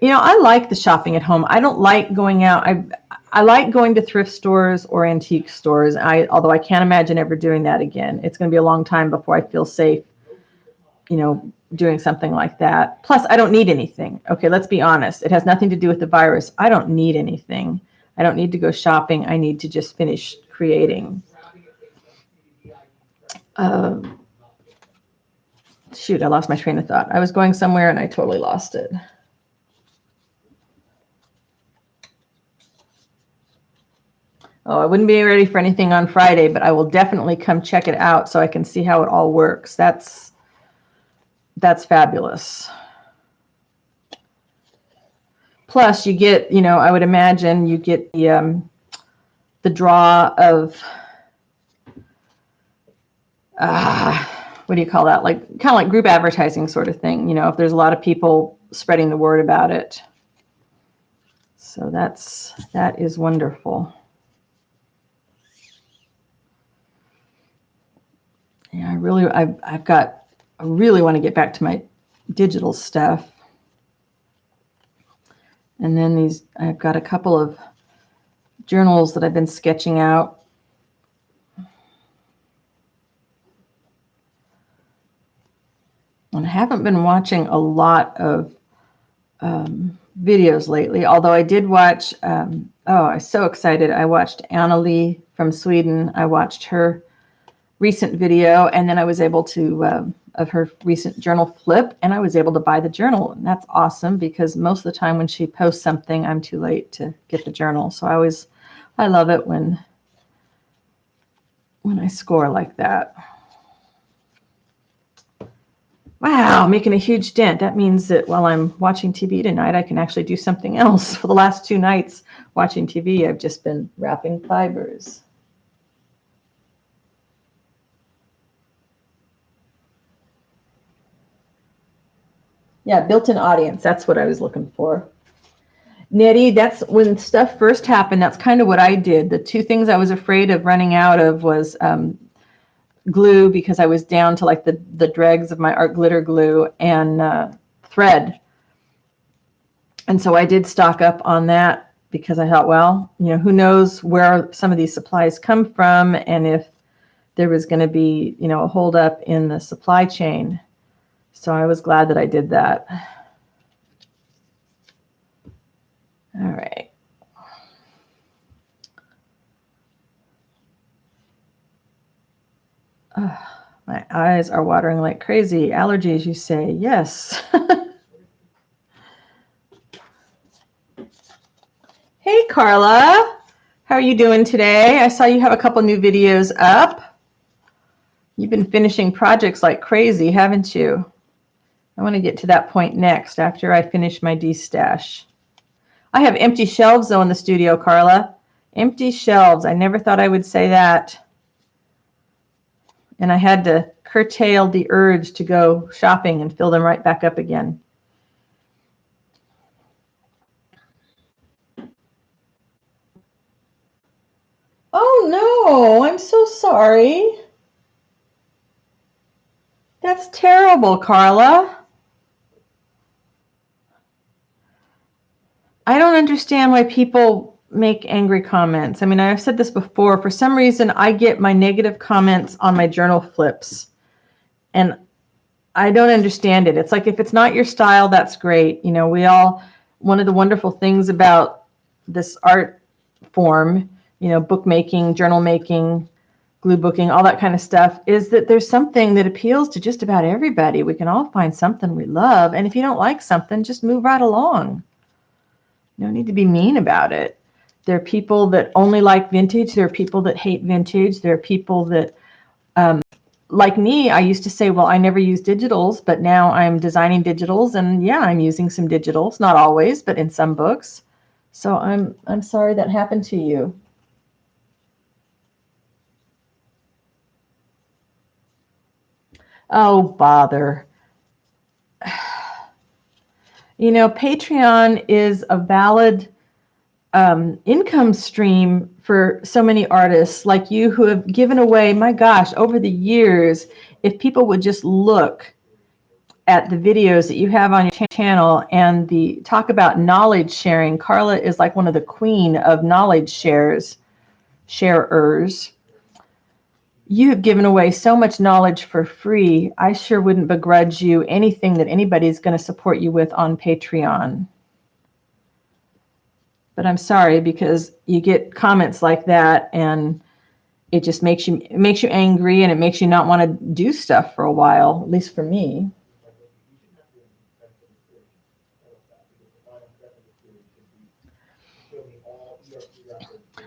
I like the shopping at home. I don't like going out. I like going to thrift stores or antique stores. Although I can't imagine ever doing that again. It's going to be a long time before I feel safe, doing something like that. Plus, I don't need anything. Okay, let's be honest. It has nothing to do with the virus. I don't need anything. I don't need to go shopping. I need to just finish creating. Shoot, I lost my train of thought. I was going somewhere and I totally lost it. Oh, I wouldn't be ready for anything on Friday, but I will definitely come check it out so I can see how it all works. That's fabulous. Plus, you get, I would imagine you get the draw of, what do you call that? Like kind of like group advertising sort of thing. If there's a lot of people spreading the word about it. So that is wonderful. Yeah, I really want to get back to my digital stuff. And then I've got a couple of journals that I've been sketching out. And I haven't been watching a lot of videos lately, although I did watch, I was so excited. I watched Anna-Lee from Sweden. I watched her recent video, and then I was able to, of her recent journal flip, and I was able to buy the journal. And that's awesome because most of the time when she posts something, I'm too late to get the journal. So I love it when I score like that. Wow, making a huge dent. That means that while I'm watching TV tonight, I can actually do something else. For the last 2 nights watching TV, I've just been wrapping fibers. Yeah, built-in audience. That's what I was looking for. Nettie, that's when stuff first happened. That's kind of what I did. The 2 things I was afraid of running out of was glue, because I was down to like the dregs of my art glitter glue, and thread. And so I did stock up on that because I thought, well, who knows where some of these supplies come from, and if there was going to be, a holdup in the supply chain. So I was glad that I did that. All right. My eyes are watering like crazy. Allergies, you say? Yes. Hey, Carla. How are you doing today? I saw you have a couple new videos up. You've been finishing projects like crazy, haven't you? I want to get to that point next after I finish my de-stash. I have empty shelves, though, in the studio, Carla. Empty shelves. I never thought I would say that. And I had to curtail the urge to go shopping and fill them right back up again. Oh, no. I'm so sorry. That's terrible, Carla. I don't understand why people make angry comments. I mean, I've said this before. For some reason, I get my negative comments on my journal flips, and I don't understand it. It's like, if it's not your style, that's great. You know, one of the wonderful things about this art form, you know, bookmaking, journal making, glue booking, all that kind of stuff, is that there's something that appeals to just about everybody. We can all find something we love. And if you don't like something, just move right along. No need to be mean about it. There are people that only like vintage. There are people that hate vintage. There are people that, like me, I used to say, well, I never use digitals, but now I'm designing digitals, and yeah, I'm using some digitals, not always, but in some books. So I'm sorry that happened to you. Oh, bother. You know, Patreon is a valid income stream for so many artists like you who have given away, my gosh, over the years. If people would just look at the videos that you have on your channel and the talk about knowledge sharing, Carla is like one of the queen of knowledge sharers. You have given away so much knowledge for free. I sure wouldn't begrudge you anything that anybody's going to support you with on Patreon. But I'm sorry, because you get comments like that, and it just makes you angry, and it makes you not want to do stuff for a while, at least for me.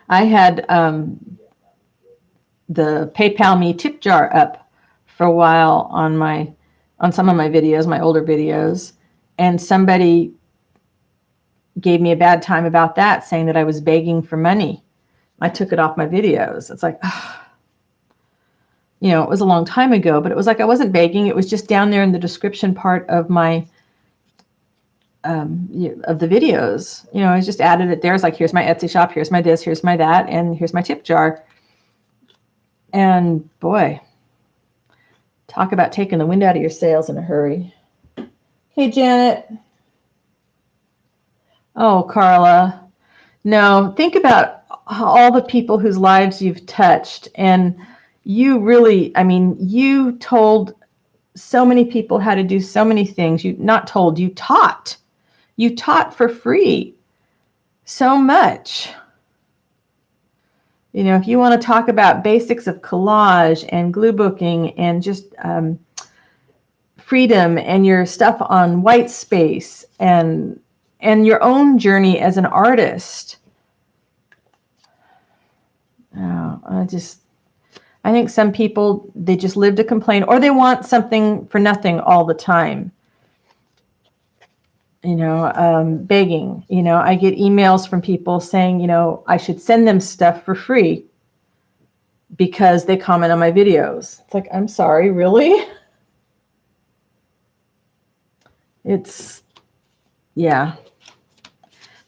I had the PayPal me tip jar up for a while on some of my videos, my older videos, and somebody gave me a bad time about that, saying that I was begging for money. I took it off my videos. It's like, you know, it was a long time ago, but it was like I wasn't begging. It was just down there in the description part of my of the videos. You know, I just added it there. It's like, here's my Etsy shop, here's my this, here's my that, and here's my tip jar. And boy, talk about taking the wind out of your sails in a hurry. Hey, Janet. Oh, Carla. No, think about all the people whose lives you've touched. And you really, I mean, you told so many people how to do so many things. You not told, you taught. You taught for free so much. You know, if you want to talk about basics of collage and glue booking and just freedom and your stuff on white space and your own journey as an artist. Oh, I think some people, they just live to complain, or they want something for nothing all the time. You know, begging. You know, I get emails from people saying, you know, I should send them stuff for free because they comment on my videos. It's like, I'm sorry, really? Yeah.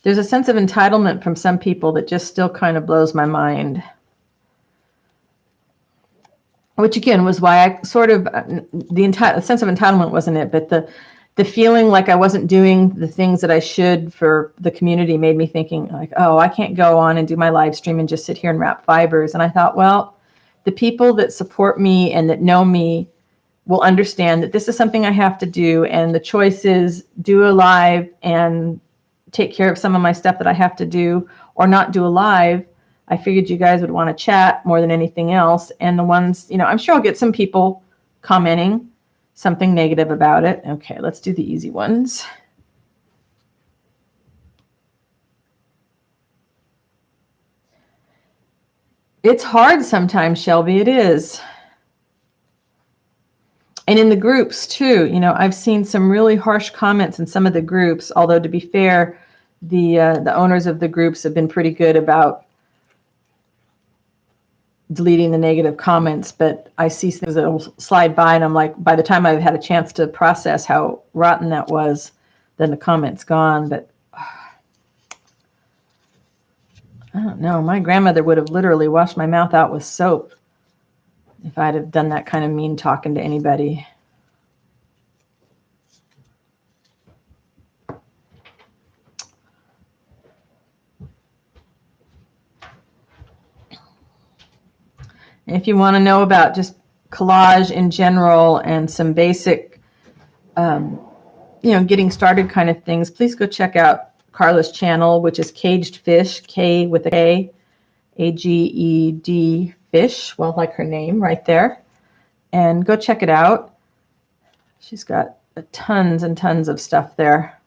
There's a sense of entitlement from some people that just still kind of blows my mind. Which again was why I sort of, the sense of entitlement wasn't it, but the feeling like I wasn't doing the things that I should for the community made me thinking like, oh, I can't go on and do my live stream and just sit here and wrap fibers. And I thought, well, the people that support me and that know me will understand that this is something I have to do. And the choice is do a live and take care of some of my stuff that I have to do, or not do a live. I figured you guys would want to chat more than anything else. And the ones, you know, I'm sure I'll get some people commenting something negative about it. Okay, let's do the easy ones. It's hard sometimes, Shelby, it is. And in the groups too, you know, I've seen some really harsh comments in some of the groups, although to be fair, the owners of the groups have been pretty good about deleting the negative comments, but I see things that will slide by and I'm like, by the time I've had a chance to process how rotten that was, then the comment's gone. But I don't know. My grandmother would have literally washed my mouth out with soap if I'd have done that kind of mean talking to anybody. If you want to know about just collage in general and some basic, getting started kind of things, please go check out Carla's channel, which is Caged Fish, K with a K, Aged Fish, well, like her name right there. And go check it out. She's got tons and tons of stuff there.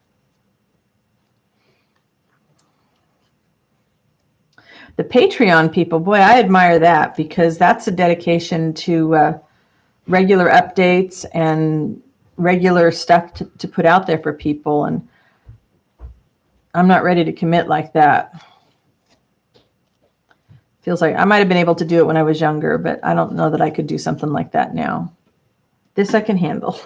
The Patreon people, boy, I admire that, because that's a dedication to regular updates and regular stuff to put out there for people. And I'm not ready to commit like that. Feels like I might have been able to do it when I was younger, but I don't know that I could do something like that now. This I can handle.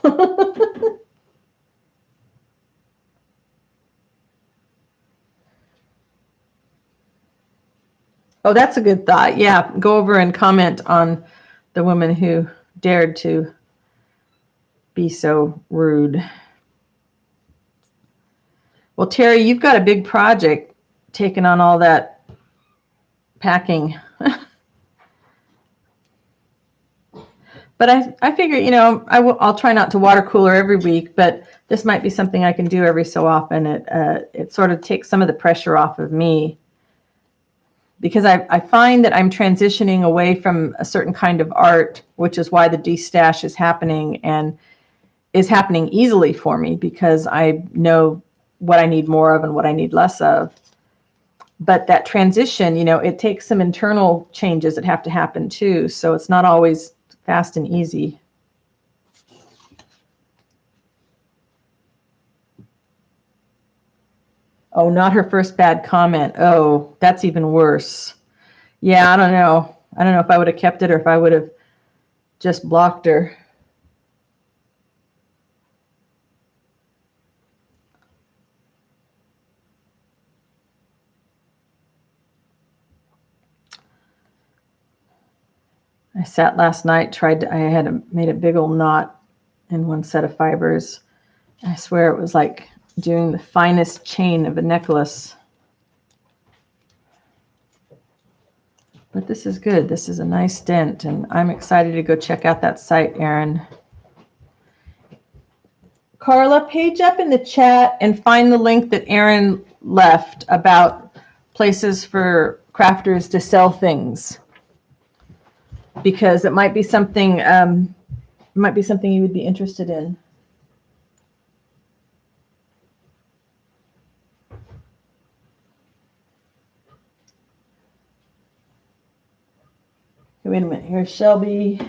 Oh, that's a good thought. Yeah, go over and comment on the woman who dared to be so rude. Well, Terry, you've got a big project taking on all that packing. But I figure, I'll try not to water cooler every week, but this might be something I can do every so often. It sort of takes some of the pressure off of me, because I find that I'm transitioning away from a certain kind of art, which is why the de-stash is happening, and is happening easily for me because I know what I need more of and what I need less of. But that transition, it takes some internal changes that have to happen too. So it's not always fast and easy. Oh, not her first bad comment. Oh, that's even worse. Yeah, I don't know. I don't know if I would have kept it or if I would have just blocked her. I sat last night, made a big old knot in one set of fibers. I swear it was like doing the finest chain of a necklace. But this is good. This is a nice dent, and I'm excited to go check out that site, Erin. Carla, page up in the chat and find the link that Erin left about places for crafters to sell things, because it might be something you would be interested in. Wait a minute. Here's Shelby.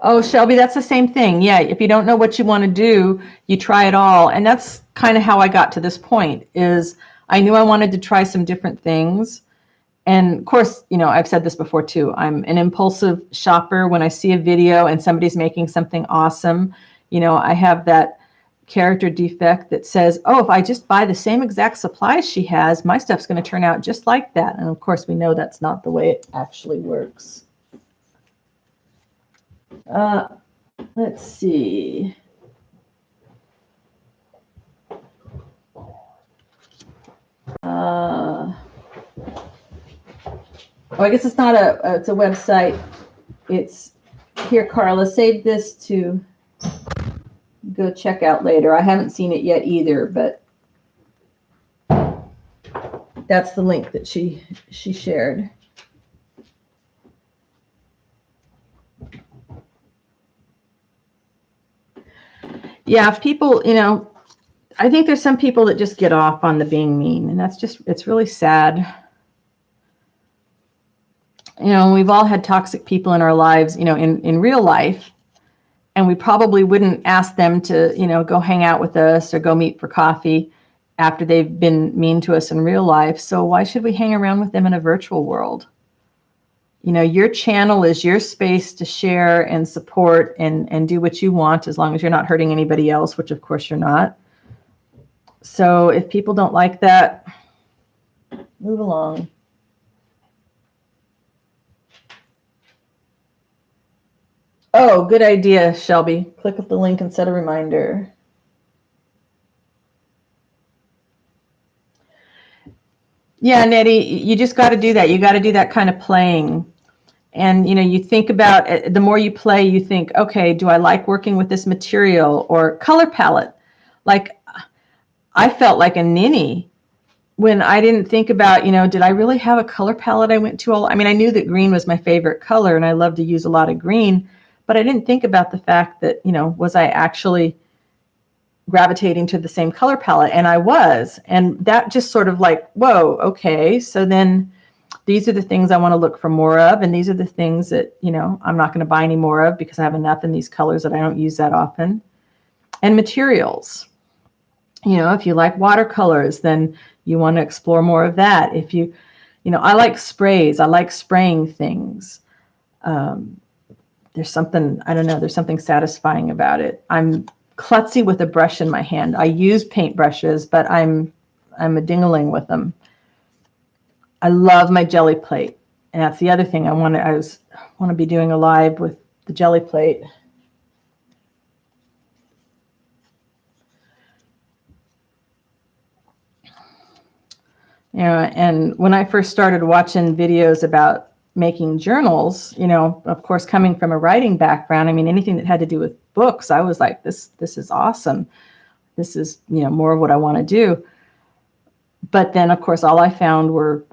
Oh, Shelby, that's the same thing. Yeah, if you don't know what you want to do, you try it all. And that's kind of how I got to this point, is I knew I wanted to try some different things. And of course, I've said this before too. I'm an impulsive shopper. When I see a video and somebody's making something awesome, I have that character defect that says, oh, if I just buy the same exact supplies she has, my stuff's going to turn out just like that. And of course, we know that's not the way it actually works. Let's see. I guess it's not it's a website. It's here, Carla, save this to go check out later. I haven't seen it yet either, but that's the link that she shared. Yeah, if people, I think there's some people that just get off on the being mean, and it's really sad. We've all had toxic people in our lives, in real life, and we probably wouldn't ask them to, go hang out with us or go meet for coffee after they've been mean to us in real life. So why should we hang around with them in a virtual world? Your channel is your space to share and support and do what you want, as long as you're not hurting anybody else, which of course you're not. So if people don't like that, move along. Oh, good idea, Shelby. Click the link and set a reminder. Yeah, Nettie, you just got to do that. You got to do that kind of playing. And, you think about it, the more you play, you think, okay, do I like working with this material or color palette? Like, I felt like a ninny when I didn't think about, did I really have a color palette I went to all? I mean, I knew that green was my favorite color and I love to use a lot of green, but I didn't think about the fact that, was I actually gravitating to the same color palette? And I was. And that just sort of like, whoa, okay. So then these are the things I want to look for more of. And these are the things that, I'm not going to buy any more of because I have enough in these colors that I don't use that often. And materials. If you like watercolors, then you want to explore more of that. If I like sprays. I like spraying things. There's something, I don't know, there's something satisfying about it. I'm klutzy with a brush in my hand. I use paint brushes, but I'm a dingling with them. I love my jelly plate. And that's the other thing I want to be doing a live with the jelly plate. And when I first started watching videos about making journals, of course, coming from a writing background, I mean, anything that had to do with books, I was like, this is awesome. This is, more of what I want to do. But then, of course, all I found were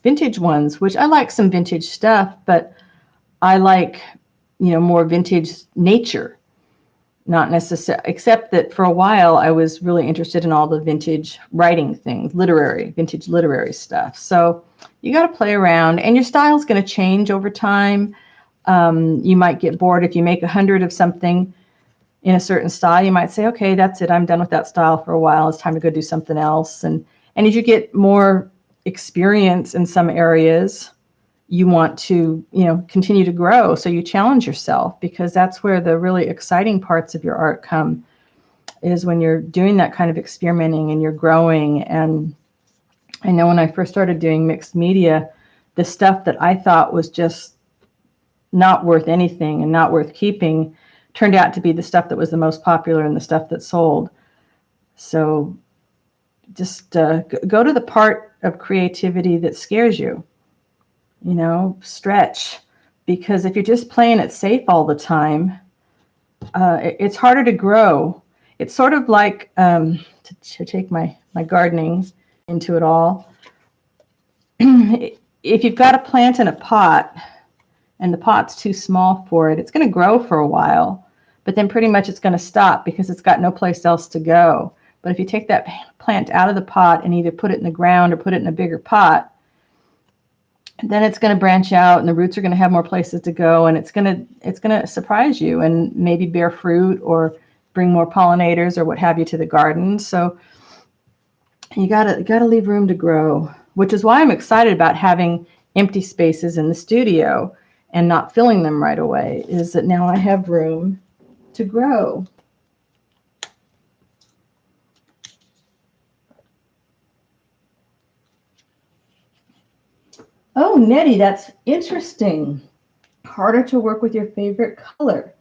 vintage ones, which I like some vintage stuff, but I like, more vintage nature. Not necessarily, except that for a while I was really interested in all the vintage writing things, vintage literary stuff. So you got to play around, and your style's going to change over time. You might get bored if you make 100 of something in a certain style. You might say, okay, that's it. I'm done with that style for a while. It's time to go do something else. And as you get more experience in some areas, you want to, continue to grow. So you challenge yourself, because that's where the really exciting parts of your art come, is when you're doing that kind of experimenting and you're growing. And I know when I first started doing mixed media, the stuff that I thought was just not worth anything and not worth keeping turned out to be the stuff that was the most popular and the stuff that sold. So just go to the part of creativity that scares you. Stretch, because if you're just playing it safe all the time, it's harder to grow. It's sort of like, to take my gardening into it all, if you've got a plant in a pot and the pot's too small for it, it's going to grow for a while, but then pretty much it's going to stop because it's got no place else to go. But if you take that plant out of the pot and either put it in the ground or put it in a bigger pot, then it's going to branch out and the roots are going to have more places to go, and it's going to surprise you and maybe bear fruit or bring more pollinators or what have you to the garden. So you got to leave room to grow, which is why I'm excited about having empty spaces in the studio and not filling them right away, is that now I have room to grow. Oh, Nettie, that's interesting. Harder to work with your favorite color.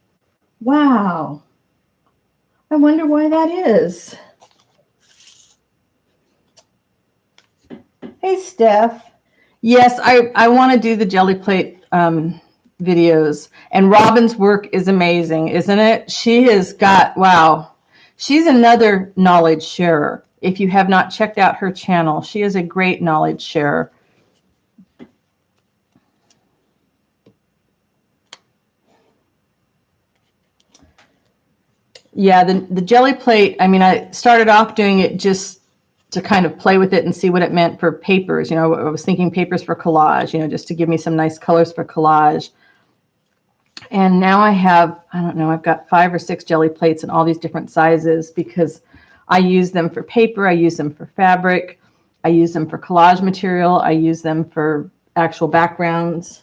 Wow. I wonder why that is. Hey, Steph. Yes, I want to do the jelly plate videos. And Robin's work is amazing, isn't it? She has got, wow. She's another knowledge sharer. If you have not checked out her channel, she is a great knowledge sharer. Yeah, the jelly plate, I mean, I started off doing it just to kind of play with it and see what it meant for papers. I was thinking papers for collage, just to give me some nice colors for collage. And now I have, I don't know, I've got 5 or 6 jelly plates in all these different sizes because I use them for paper, I use them for fabric, I use them for collage material, I use them for actual backgrounds.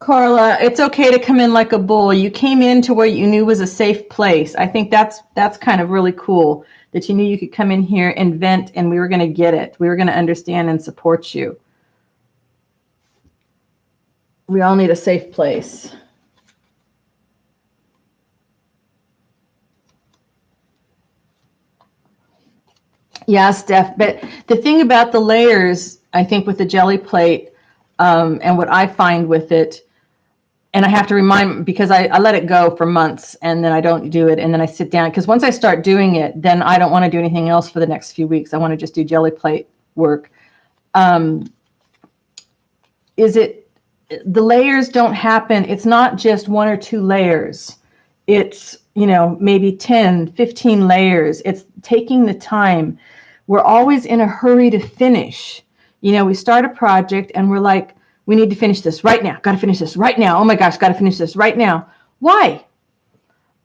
Carla, it's okay to come in like a bull. You came into where you knew was a safe place. I think that's kind of really cool, that you knew you could come in here and vent and we were going to get it. We were going to understand and support you. We all need a safe place. Yeah, Steph. But the thing about the layers, I think with the jelly plate, and what I find with it, and I have to remind, because I let it go for months and then I don't do it. And then I sit down, because once I start doing it, then I don't want to do anything else for the next few weeks. I want to just do jelly plate work. Um, is it, the layers don't happen. It's not just one or two layers. It's, maybe 10, 15 layers. It's taking the time. We're always in a hurry to finish. We start a project and we're like, we need to finish this right now. Got to finish this right now. Oh my gosh, got to finish this right now. Why?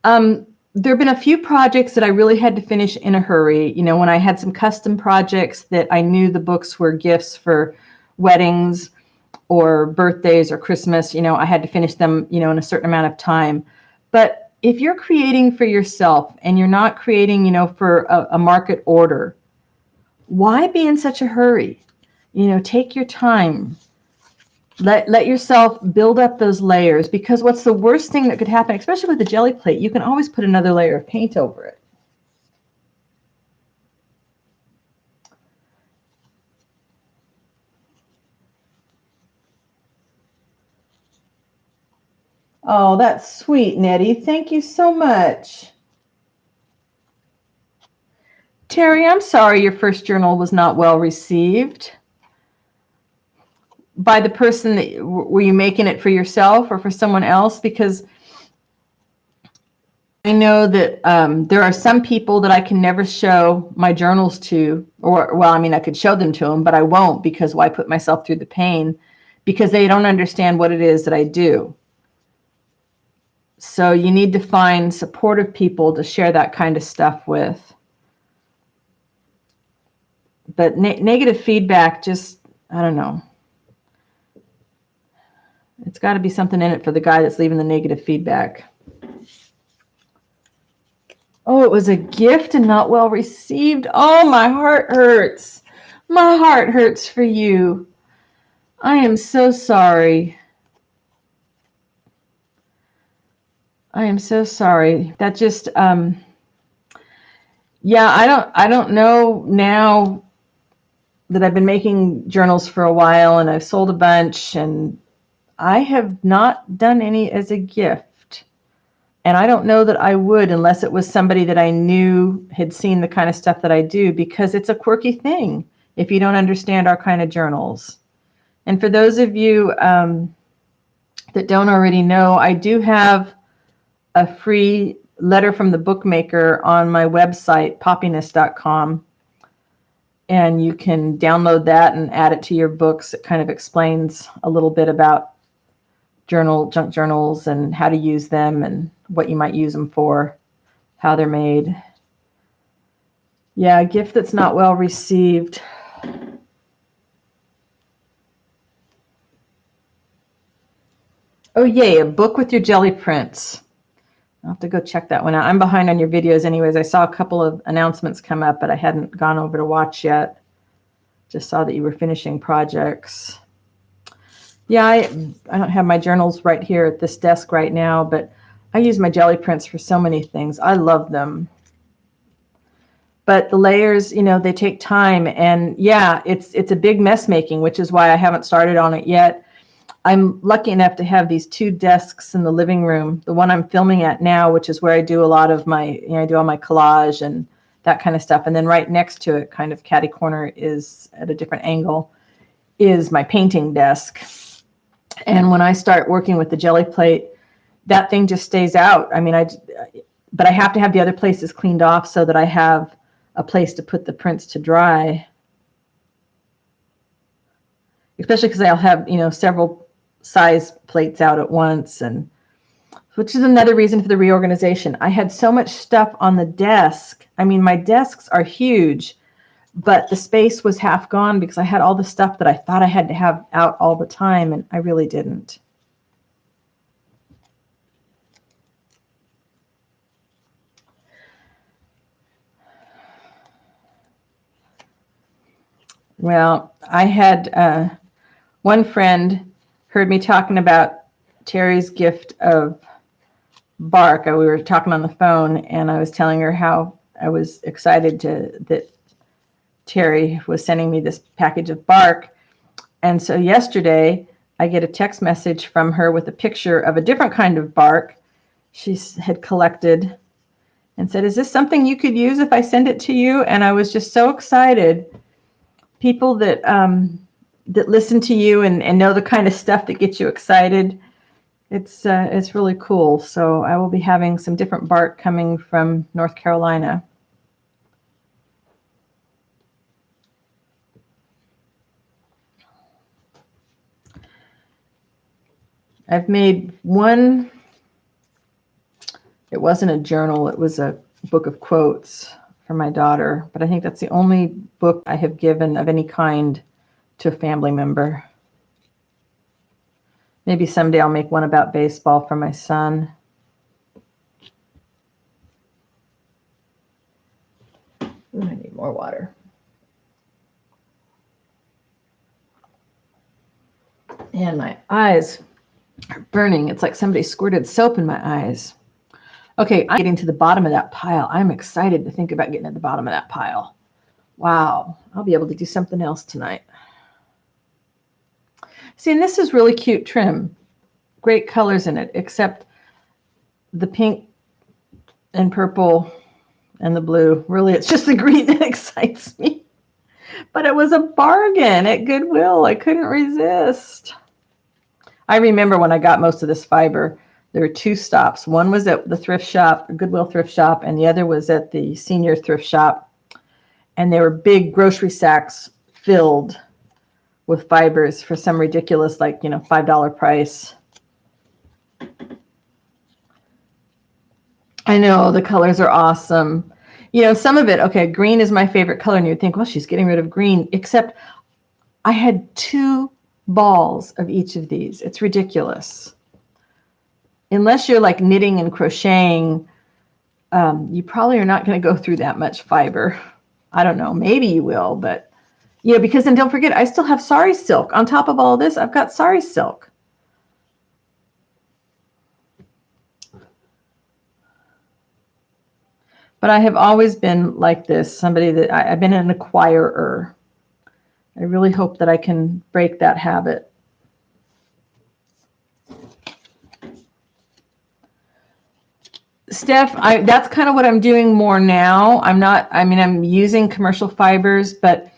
There have been a few projects that I really had to finish in a hurry. When I had some custom projects that I knew the books were gifts for weddings or birthdays or Christmas, I had to finish them, in a certain amount of time. But if you're creating for yourself and you're not creating, for a market order, why be in such a hurry? Take your time. Let yourself build up those layers, because what's the worst thing that could happen, especially with the jelly plate, you can always put another layer of paint over it. Oh, that's sweet, Nettie. Thank you so much. Terry, I'm sorry your first journal was not well received. By the person that, were you making it for yourself or for someone else? Because I know that there are some people that I can never show my journals to, or, well, I mean, I could show them to them, but I won't, because why put myself through the pain? Because they don't understand what it is that I do. So you need to find supportive people to share that kind of stuff with. But negative feedback, just, I don't know. It's got to be something in it for the guy that's leaving the negative feedback. Oh, it was a gift and not well received. Oh, my heart hurts. My heart hurts for you. I am so sorry. I am so sorry. That just, yeah, I don't know now that I've been making journals for a while and I've sold a bunch, and I have not done any as a gift. And I don't know that I would, unless it was somebody that I knew had seen the kind of stuff that I do, because it's a quirky thing if you don't understand our kind of journals. And for those of you that don't already know, I do have a free letter from the bookmaker on my website, poppiness.com. And you can download that and add it to your books. It kind of explains a little bit about junk journals and how to use them and what you might use them for, how they're made. Yeah, a gift that's not well received. Oh, yay, a book with your jelly prints. I'll have to go check that one out. I'm behind on your videos anyways. I saw a couple of announcements come up, but I hadn't gone over to watch yet. Just saw that you were finishing projects. Yeah, I don't have my journals right here at this desk right now, but I use my jelly prints for so many things. I love them. But the layers, they take time. And yeah, it's a big mess making, which is why I haven't started on it yet. I'm lucky enough to have these two desks in the living room. The one I'm filming at now, which is where I do a lot of my, I do all my collage and that kind of stuff. And then right next to it, kind of catty corner, is at a different angle, is my painting desk. And when I start working with the jelly plate, that thing just stays out. I mean, but I have to have the other places cleaned off so that I have a place to put the prints to dry. Especially because I'll have, several size plates out at once, and which is another reason for the reorganization. I had so much stuff on the desk. I mean, my desks are huge, but the space was half gone because I had all the stuff that I thought I had to have out all the time, and I really didn't. Well, I had one friend heard me talking about Terry's gift of bark. We were talking on the phone, and I was telling her how I was excited that Terry was sending me this package of bark. And so yesterday I get a text message from her with a picture of a different kind of bark she had collected and said, is this something you could use if I send it to you? And I was just so excited. People that that listen to you and know the kind of stuff that gets you excited, it's really cool. So I will be having some different bark coming from North Carolina. I've made one, it wasn't a journal, it was a book of quotes for my daughter, but I think that's the only book I have given of any kind to a family member. Maybe someday I'll make one about baseball for my son. Ooh, I need more water. And my eyes are burning. It's like somebody squirted soap in my eyes. Okay, I'm getting to the bottom of that pile. I'm excited to think about getting at the bottom of that pile. Wow, I'll be able to do something else tonight. See, and this is really cute trim. Great colors in it, except the pink and purple and the blue. Really, it's just the green that excites me. But it was a bargain at Goodwill. I couldn't resist. I remember when I got most of this fiber, there were two stops. One was at the thrift shop, Goodwill thrift shop, and the other was at the senior thrift shop. And they were big grocery sacks filled with fibers for some ridiculous, like, $5 price. I know, the colors are awesome. Some of it, okay, green is my favorite color, and you'd think, well, she's getting rid of green, except I had 2 balls of each of these. It's ridiculous. Unless you're like knitting and crocheting, you probably are not going to go through that much fiber. I don't know, maybe you will, but because then don't forget, I still have sari silk. On top of all this, I've got sari silk. But I have always been like this, somebody that I've been an acquirer. I really hope that I can break that habit. Steph, that's kind of what I'm doing more now. I'm using commercial fibers, but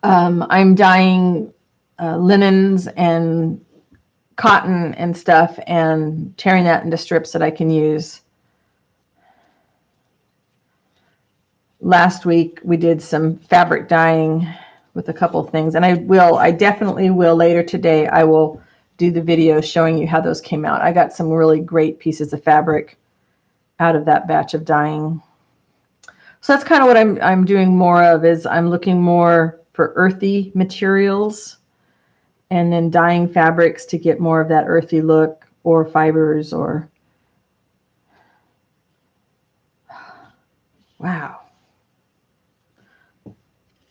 I'm dyeing linens and cotton and stuff and tearing that into strips that I can use. Last week we did some fabric dyeing with a couple of things, and I definitely will later today. I will do the video showing you how those came out. I got some really great pieces of fabric out of that batch of dyeing. So that's kind of what I'm doing more of, is I'm looking more for earthy materials and then dyeing fabrics to get more of that earthy look, or fibers, or wow.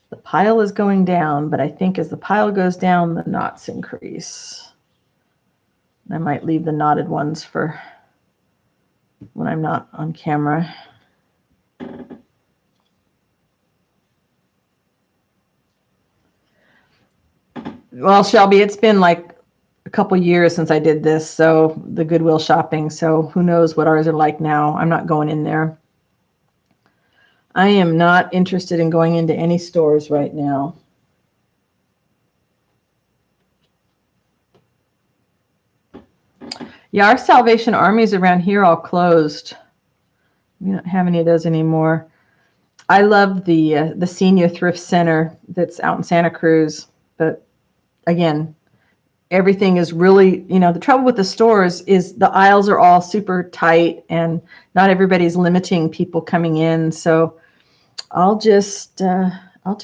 The pile is going down, but I think as the pile goes down, the knots increase. I might leave the knotted ones for when I'm not on camera. Well, Shelby, it's been like a couple years since I did this, so the Goodwill shopping, so who knows what ours are like now. I'm not going in there. I am not interested in going into any stores right now. Yeah, our Salvation Armies around here all closed. We don't have any of those anymore. I love the senior thrift center that's out in Santa Cruz, but again, everything is really, the trouble with the stores is the aisles are all super tight and not everybody's limiting people coming in. So I'll just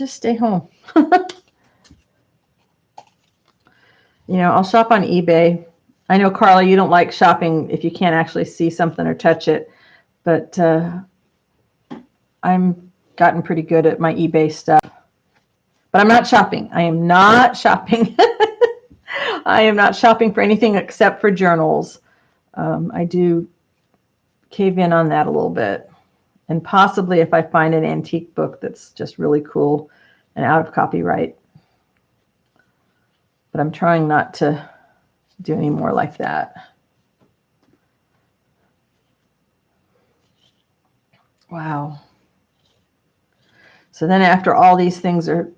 stay home. I'll shop on eBay. I know, Carla, you don't like shopping if you can't actually see something or touch it, but I'm gotten pretty good at my eBay stuff. But I'm not shopping. I am not shopping. I am not shopping for anything except for journals. I do cave in on that a little bit. And possibly if I find an antique book that's just really cool and out of copyright. But I'm trying not to do any more like that. Wow. So then after all these things are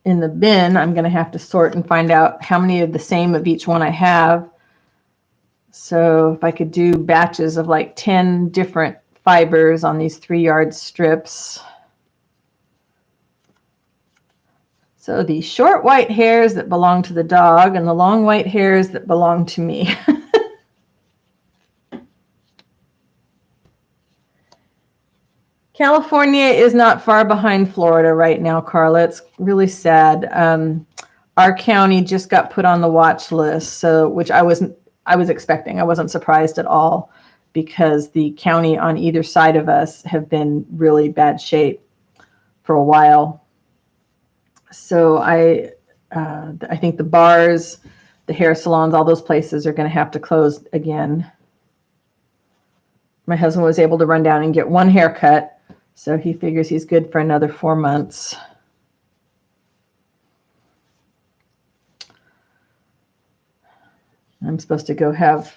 in the bin, I'm going to have to sort and find out how many of the same of each one I have. So if I could do batches of like 10 different fibers on these 3-yard strips. So the short white hairs that belong to the dog and the long white hairs that belong to me. California is not far behind Florida right now, Carla. It's really sad. Our county just got put on the watch list, so which I was expecting. I wasn't surprised at all because the county on either side of us have been really bad shape for a while. So I think the bars, the hair salons, all those places are going to have to close again. My husband was able to run down and get one haircut, so he figures he's good for another 4 months. I'm supposed to go have,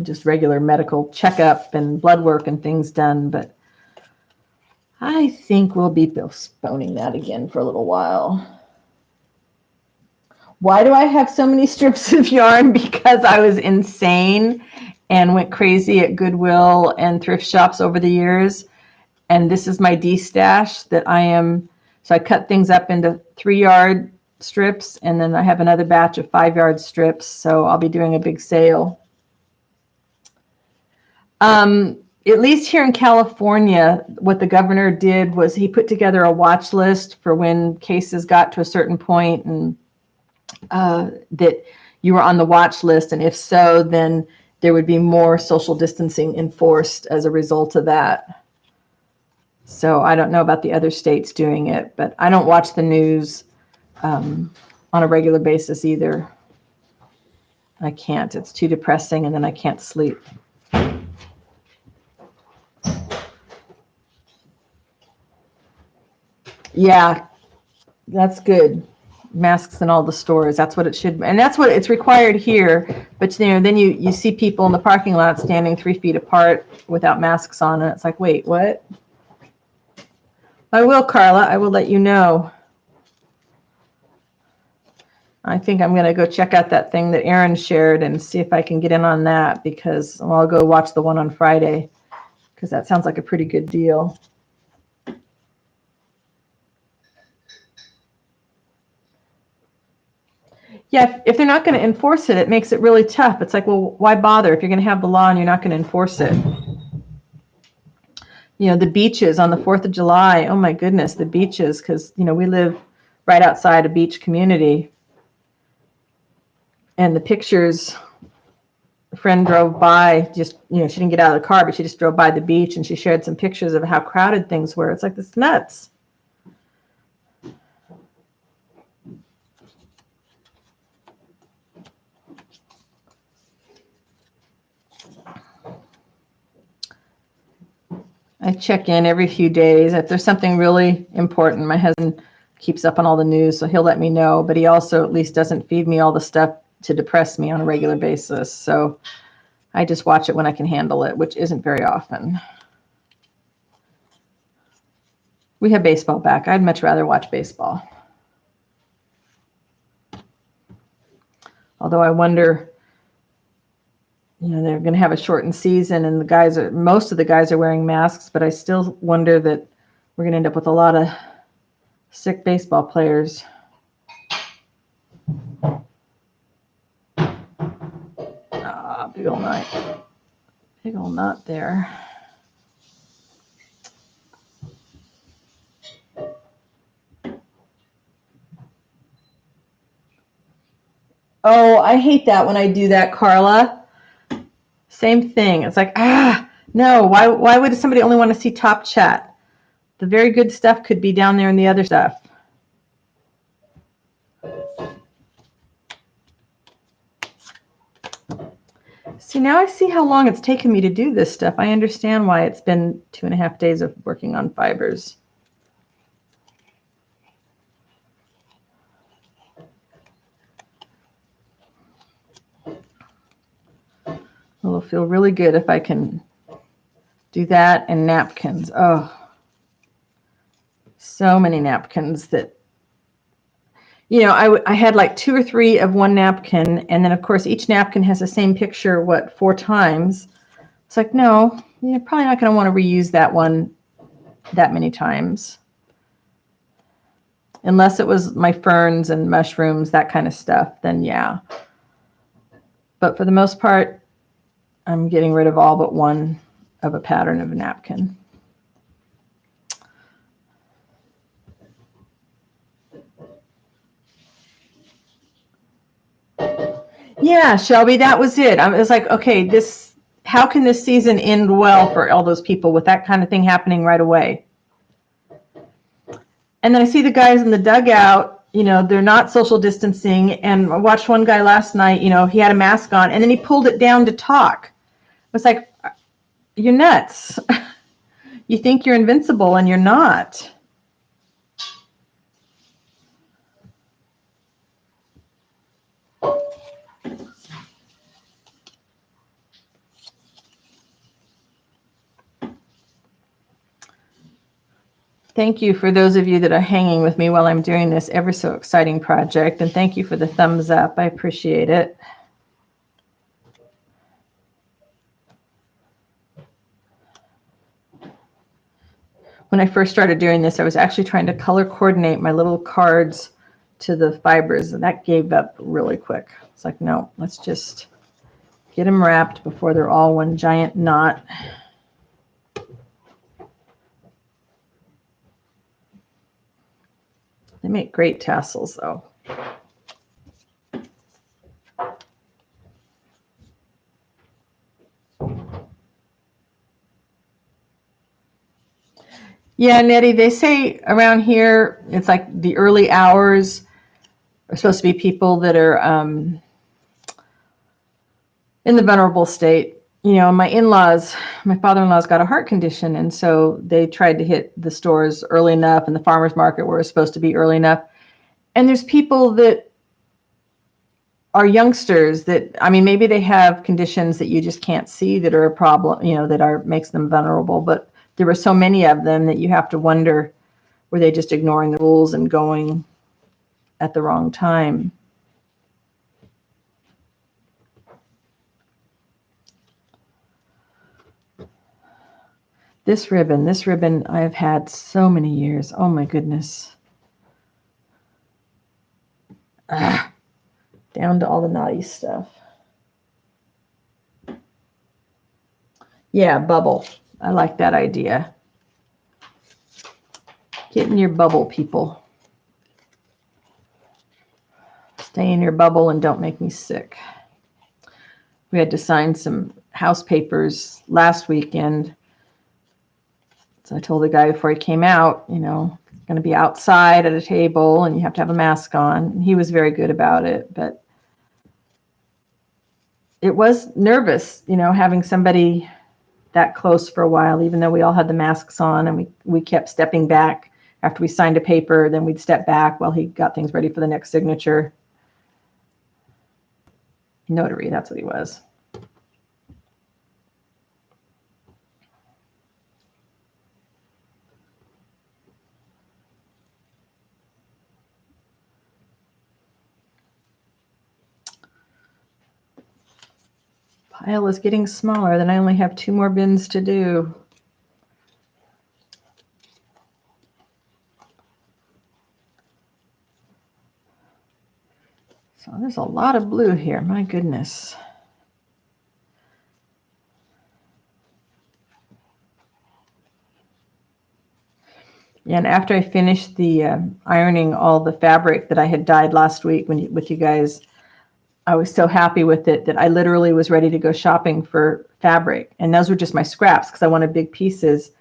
just regular medical checkup and blood work and things done, but I think we'll be postponing that again for a little while. Why do I have so many strips of yarn? Because I was insane and went crazy at Goodwill and thrift shops over the years. And this is my de-stash that so I cut things up into 3-yard strips, and then I have another batch of 5-yard strips. So I'll be doing a big sale. At least here in California, what the governor did was he put together a watch list for when cases got to a certain point and that you were on the watch list. And if so, then there would be more social distancing enforced as a result of that. So I don't know about the other states doing it, but I don't watch the news on a regular basis either. I can't. It's too depressing, and then I can't sleep. Yeah, that's good. Masks in all the stores. That's what it should be. And that's what it's required here. But then you see people in the parking lot standing 3 feet apart without masks on, and it's like, wait, what? I will, Carla. I will let you know. I think I'm going to go check out that thing that Aaron shared and see if I can get in on that, because I'll go watch the one on Friday, because that sounds like a pretty good deal. Yeah, if they're not going to enforce it, it makes it really tough. It's like, well, why bother if you're going to have the law and you're not going to enforce it? The beaches on the 4th of July, oh my goodness, the beaches, because, we live right outside a beach community. And the pictures, a friend drove by, just, she didn't get out of the car, but she just drove by the beach and she shared some pictures of how crowded things were. It's like, this is nuts. I check in every few days. If there's something really important, my husband keeps up on all the news, so he'll let me know, but he also at least doesn't feed me all the stuff to depress me on a regular basis. So I just watch it when I can handle it, which isn't very often. We have baseball back. I'd much rather watch baseball. Although I wonder, they're going to have a shortened season and most of the guys are wearing masks, but I still wonder that we're going to end up with a lot of sick baseball players. Big old knot. Big old knot there. Oh, I hate that when I do that, Carla. Same thing. It's like, no, why would somebody only want to see top chat? The very good stuff could be down there in the other stuff. See, now I see how long it's taken me to do this stuff. I understand why it's been 2.5 days of working on fibers. It'll feel really good if I can do that and napkins. Oh, so many napkins that, you know, I had like 2 or 3 of one napkin, and then of course each napkin has the same picture, 4 times. It's like, no, you're probably not going to want to reuse that one that many times. Unless it was my ferns and mushrooms, that kind of stuff, then yeah. But for the most part, I'm getting rid of all but one of a pattern of a napkin. Yeah, Shelby, that was it. I was like, okay, how can this season end well for all those people with that kind of thing happening right away? And then I see the guys in the dugout, you know, they're not social distancing. And I watched one guy last night, you know, he had a mask on and then he pulled it down to talk. I was like, you're nuts. You think you're invincible and you're not. Thank you for those of you that are hanging with me while I'm doing this ever so exciting project. And thank you for the thumbs up. I appreciate it. When I first started doing this, I was actually trying to color coordinate my little cards to the fibers, and that gave up really quick. It's like, no, let's just get them wrapped before they're all one giant knot. They make great tassels, though. Yeah, Nettie, they say around here, it's like the early hours are supposed to be people that are in the vulnerable state. You know, my father-in-law's got a heart condition, and so they tried to hit the stores early enough and the farmer's market where it's supposed to be early enough. And there's people that are youngsters that, I mean, maybe they have conditions that you just can't see that are a problem, you know, that makes them vulnerable. But there were so many of them that you have to wonder, were they just ignoring the rules and going at the wrong time? This ribbon I've had so many years. Oh my goodness. Down to all the naughty stuff. Yeah, bubble. I like that idea. Get in your bubble, people. Stay in your bubble and don't make me sick. We had to sign some house papers last weekend. So I told the guy before he came out, you know, it's going to be outside at a table and you have to have a mask on. And he was very good about it, but it was nervous, you know, having somebody that close for a while, even though we all had the masks on and we kept stepping back after we signed a paper, then we'd step back while he got things ready for the next signature. Notary, that's what he was. Pile is getting smaller, then I only have 2 more bins to do. So there's a lot of blue here, my goodness. And after I finished the ironing all the fabric that I had dyed last week with you guys, I was so happy with it that I literally was ready to go shopping for fabric. And those were just my scraps because I wanted big pieces.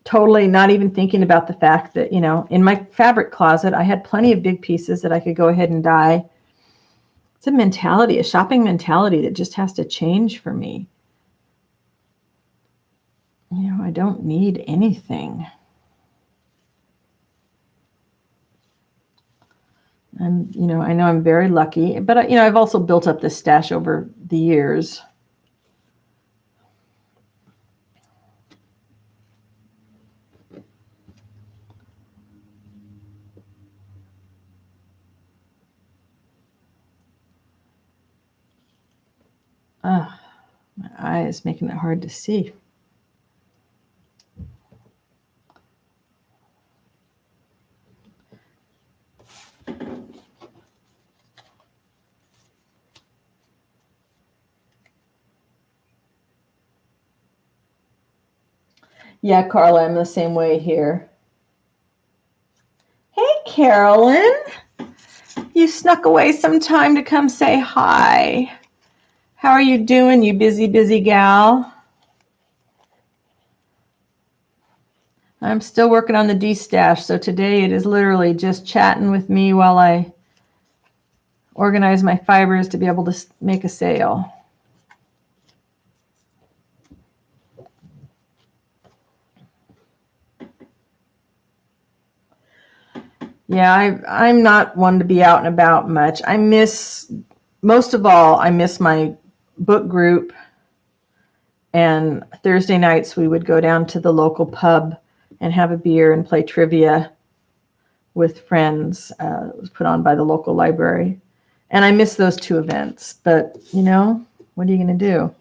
Totally not even thinking about the fact that, you know, in my fabric closet, I had plenty of big pieces that I could go ahead and dye. It's a mentality, a shopping mentality that just has to change for me. You know, I don't need anything. And, you know, I know I'm very lucky, but, you know, I've also built up this stash over the years. Ah, my eye is making it hard to see. Yeah, Carla, I'm the same way here. Hey, Carolyn. You snuck away some time to come say hi. How are you doing, you busy, busy gal? I'm still working on the D-stash, so today it is literally just chatting with me while I organize my fibers to be able to make a sale. Yeah, I'm not one to be out and about much. Most of all, I miss my book group. And Thursday nights we would go down to the local pub and have a beer and play trivia with friends. It was put on by the local library. And I miss those two events. But, you know, what are you going to do?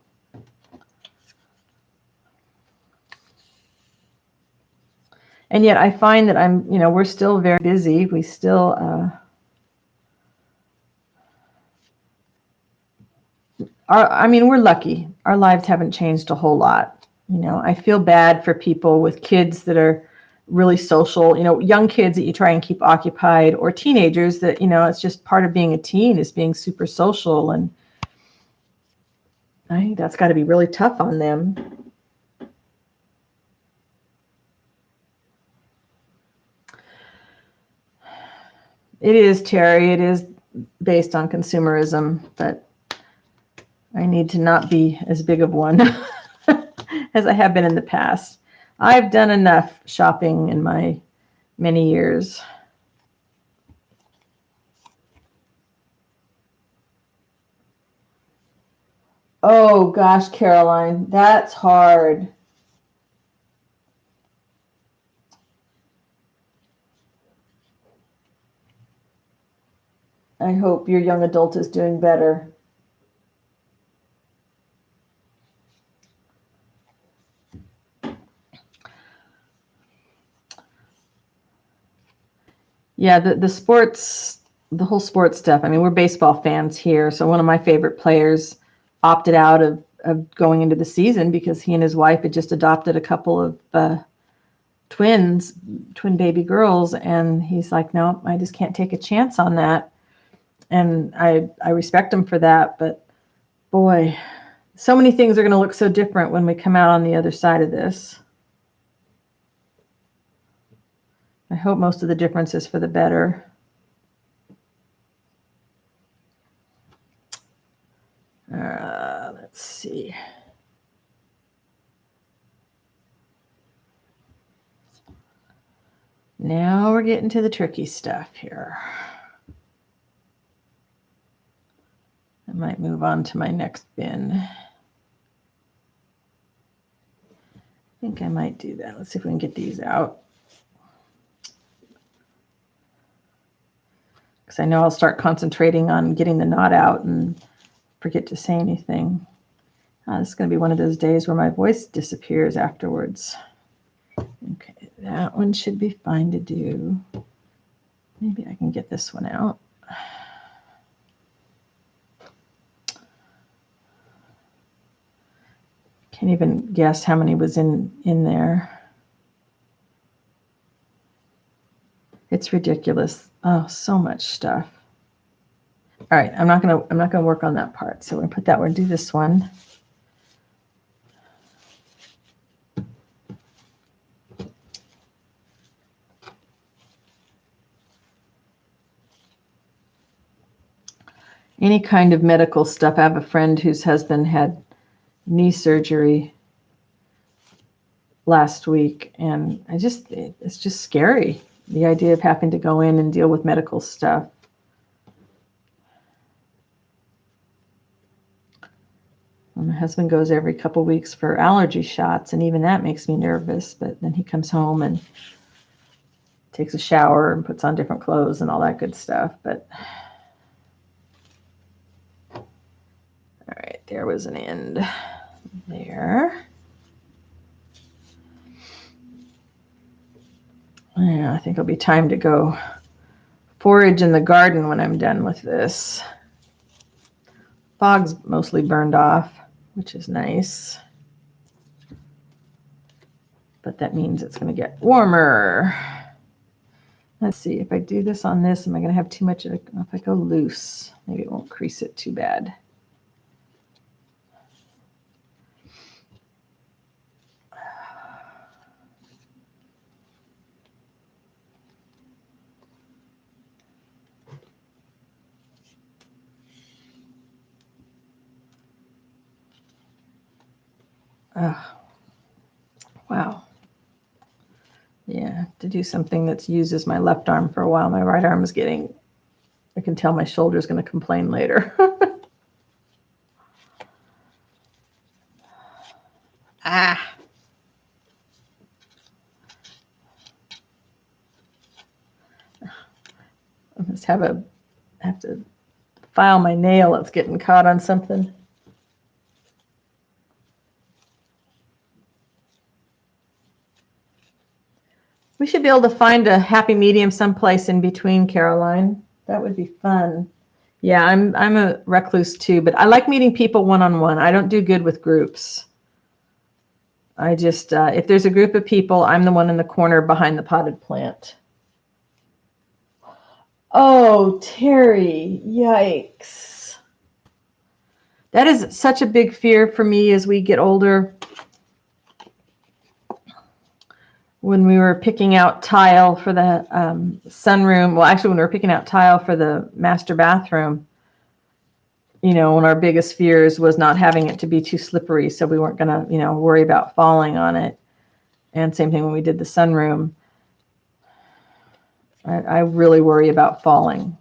And yet I find that we're still very busy. We still, we're lucky. Our lives haven't changed a whole lot. You know, I feel bad for people with kids that are really social, you know, young kids that you try and keep occupied, or teenagers that, you know, it's just part of being a teen is being super social. And I think that's got to be really tough on them. It is, Terry. It is based on consumerism, but I need to not be as big of one as I have been in the past. I've done enough shopping in my many years. Oh gosh, Caroline, that's hard. I hope your young adult is doing better. Yeah, the whole sports stuff. I mean, we're baseball fans here. So one of my favorite players opted out of going into the season because he and his wife had just adopted a couple of twin baby girls. And he's like, no, I just can't take a chance on that. And I respect him for that. But boy, so many things are going to look so different when we come out on the other side of this. I hope most of the difference is for the better. Let's see. Now we're getting to the tricky stuff here. I might move on to my next bin. I think I might do that. Let's see if we can get these out. Because I know I'll start concentrating on getting the knot out and forget to say anything. This is going to be one of those days where my voice disappears afterwards. Okay, that one should be fine to do. Maybe I can get this one out. Can't even guess how many was in there. It's ridiculous. Oh, so much stuff. All right, I'm not gonna work on that part. So we're gonna put that one, do this one. any kind of medical stuff. I have a friend whose husband had knee surgery last week, and it's just scary, the idea of having to go in and deal with medical stuff. And my husband goes every couple weeks for allergy shots, and even that makes me nervous. But then he comes home and takes a shower and puts on different clothes and all that good stuff. But all right, there was an end there. Yeah, I think it'll be time to go forage in the garden when I'm done with this. Fog's mostly burned off, which is nice. But that means it's going to get warmer. Let's see, if I do this on this, am I going to have too much? If I go loose, maybe it won't crease it too bad. Oh, wow. Yeah, to do something that uses my left arm for a while. My right arm is getting, I can tell my shoulder's going to complain later. Ah. I must have to file my nail. It's getting caught on something. We should be able to find a happy medium someplace in between, Caroline. That would be fun. Yeah, I'm a recluse too, but I like meeting people one-on-one. I don't do good with groups. I just, if there's a group of people, I'm the one in the corner behind the potted plant. Oh, Terry, yikes. That is such a big fear for me as we get older. When we were picking out tile for the sunroom, well, actually, when we were picking out tile for the master bathroom, you know, one of our biggest fears was not having it to be too slippery, so we weren't going to, you know, worry about falling on it. And same thing when we did the sunroom. I really worry about falling.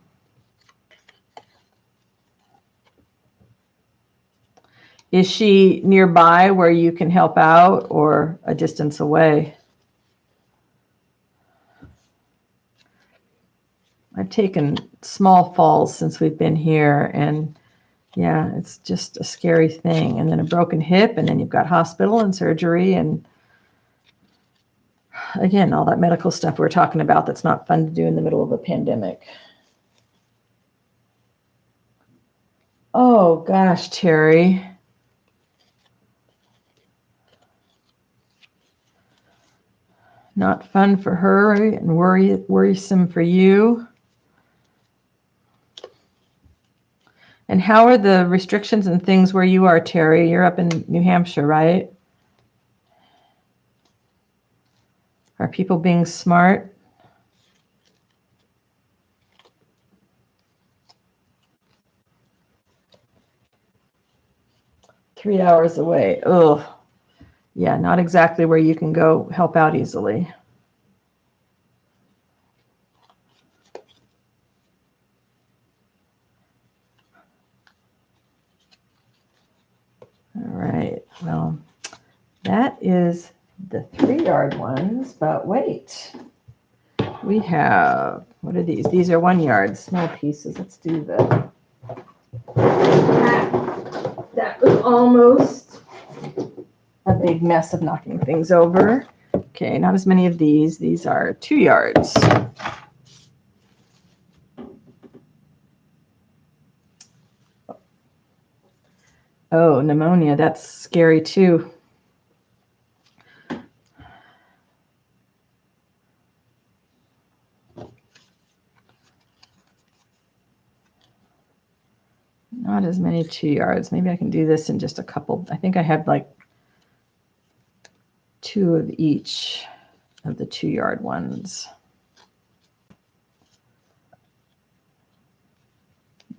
Is she nearby where you can help out, or a distance away? I've taken small falls since we've been here, and yeah, it's just a scary thing. And then a broken hip, and then you've got hospital and surgery, and again, all that medical stuff we're talking about that's not fun to do in the middle of a pandemic. Oh gosh, Terry. Not fun for her and worrisome for you. And how are the restrictions and things where you are, Terry? You're up in New Hampshire, right? Are people being smart? Three hours away. Ugh. Yeah, not exactly where you can go help out easily. All right, well, that is the 3-yard ones, but wait. We have, what are these? These are 1 yard, small pieces. Let's do the, that was almost a big mess of knocking things over. Okay, not as many of these. These are 2 yards. Oh, pneumonia, that's scary too. Not as many 2 yards. Maybe I can do this in just a couple. I think I had like 2 of each of the 2 yard ones.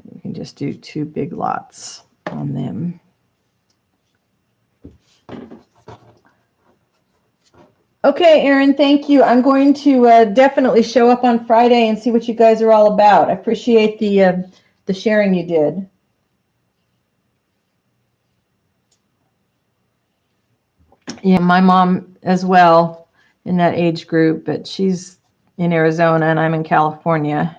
Maybe can just do 2 big lots on them. Okay, Erin, thank you. I'm going to definitely show up on Friday and see what you guys are all about. I appreciate the sharing you did. Yeah, my mom as well in that age group, but she's in Arizona and I'm in California.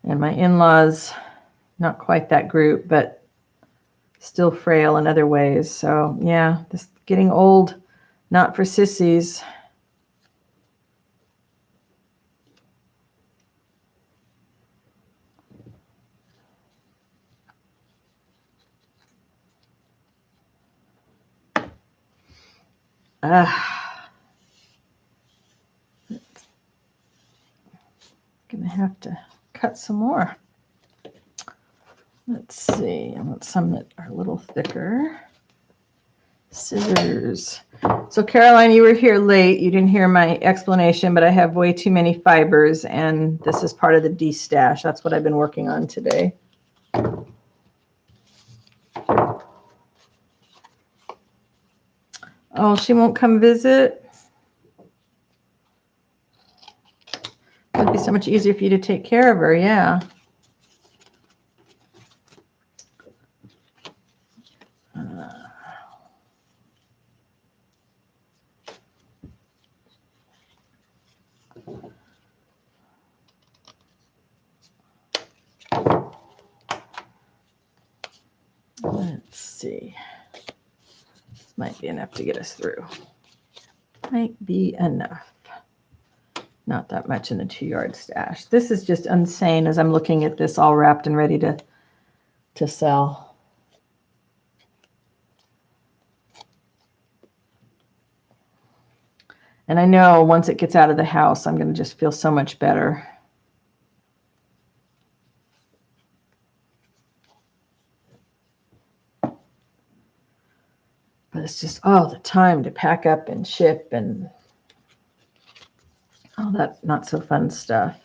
And my in-laws, not quite that group, but still frail in other ways. So yeah, this getting old, not for sissies. Gonna have to cut some more. Let's see, I want some that are a little thicker. Scissors. So Caroline, you were here late. You didn't hear my explanation, but I have way too many fibers, and this is part of the de-stash. That's what I've been working on today. Oh, she won't come visit? It'd be so much easier for you to take care of her, yeah. Let's see. This might be enough to get us through. Might be enough. Not that much in the 2-yard stash. This is just insane as I'm looking at this all wrapped and ready to sell. And I know once it gets out of the house, I'm going to just feel so much better. But it's just all the time to pack up and ship and all that not so fun stuff.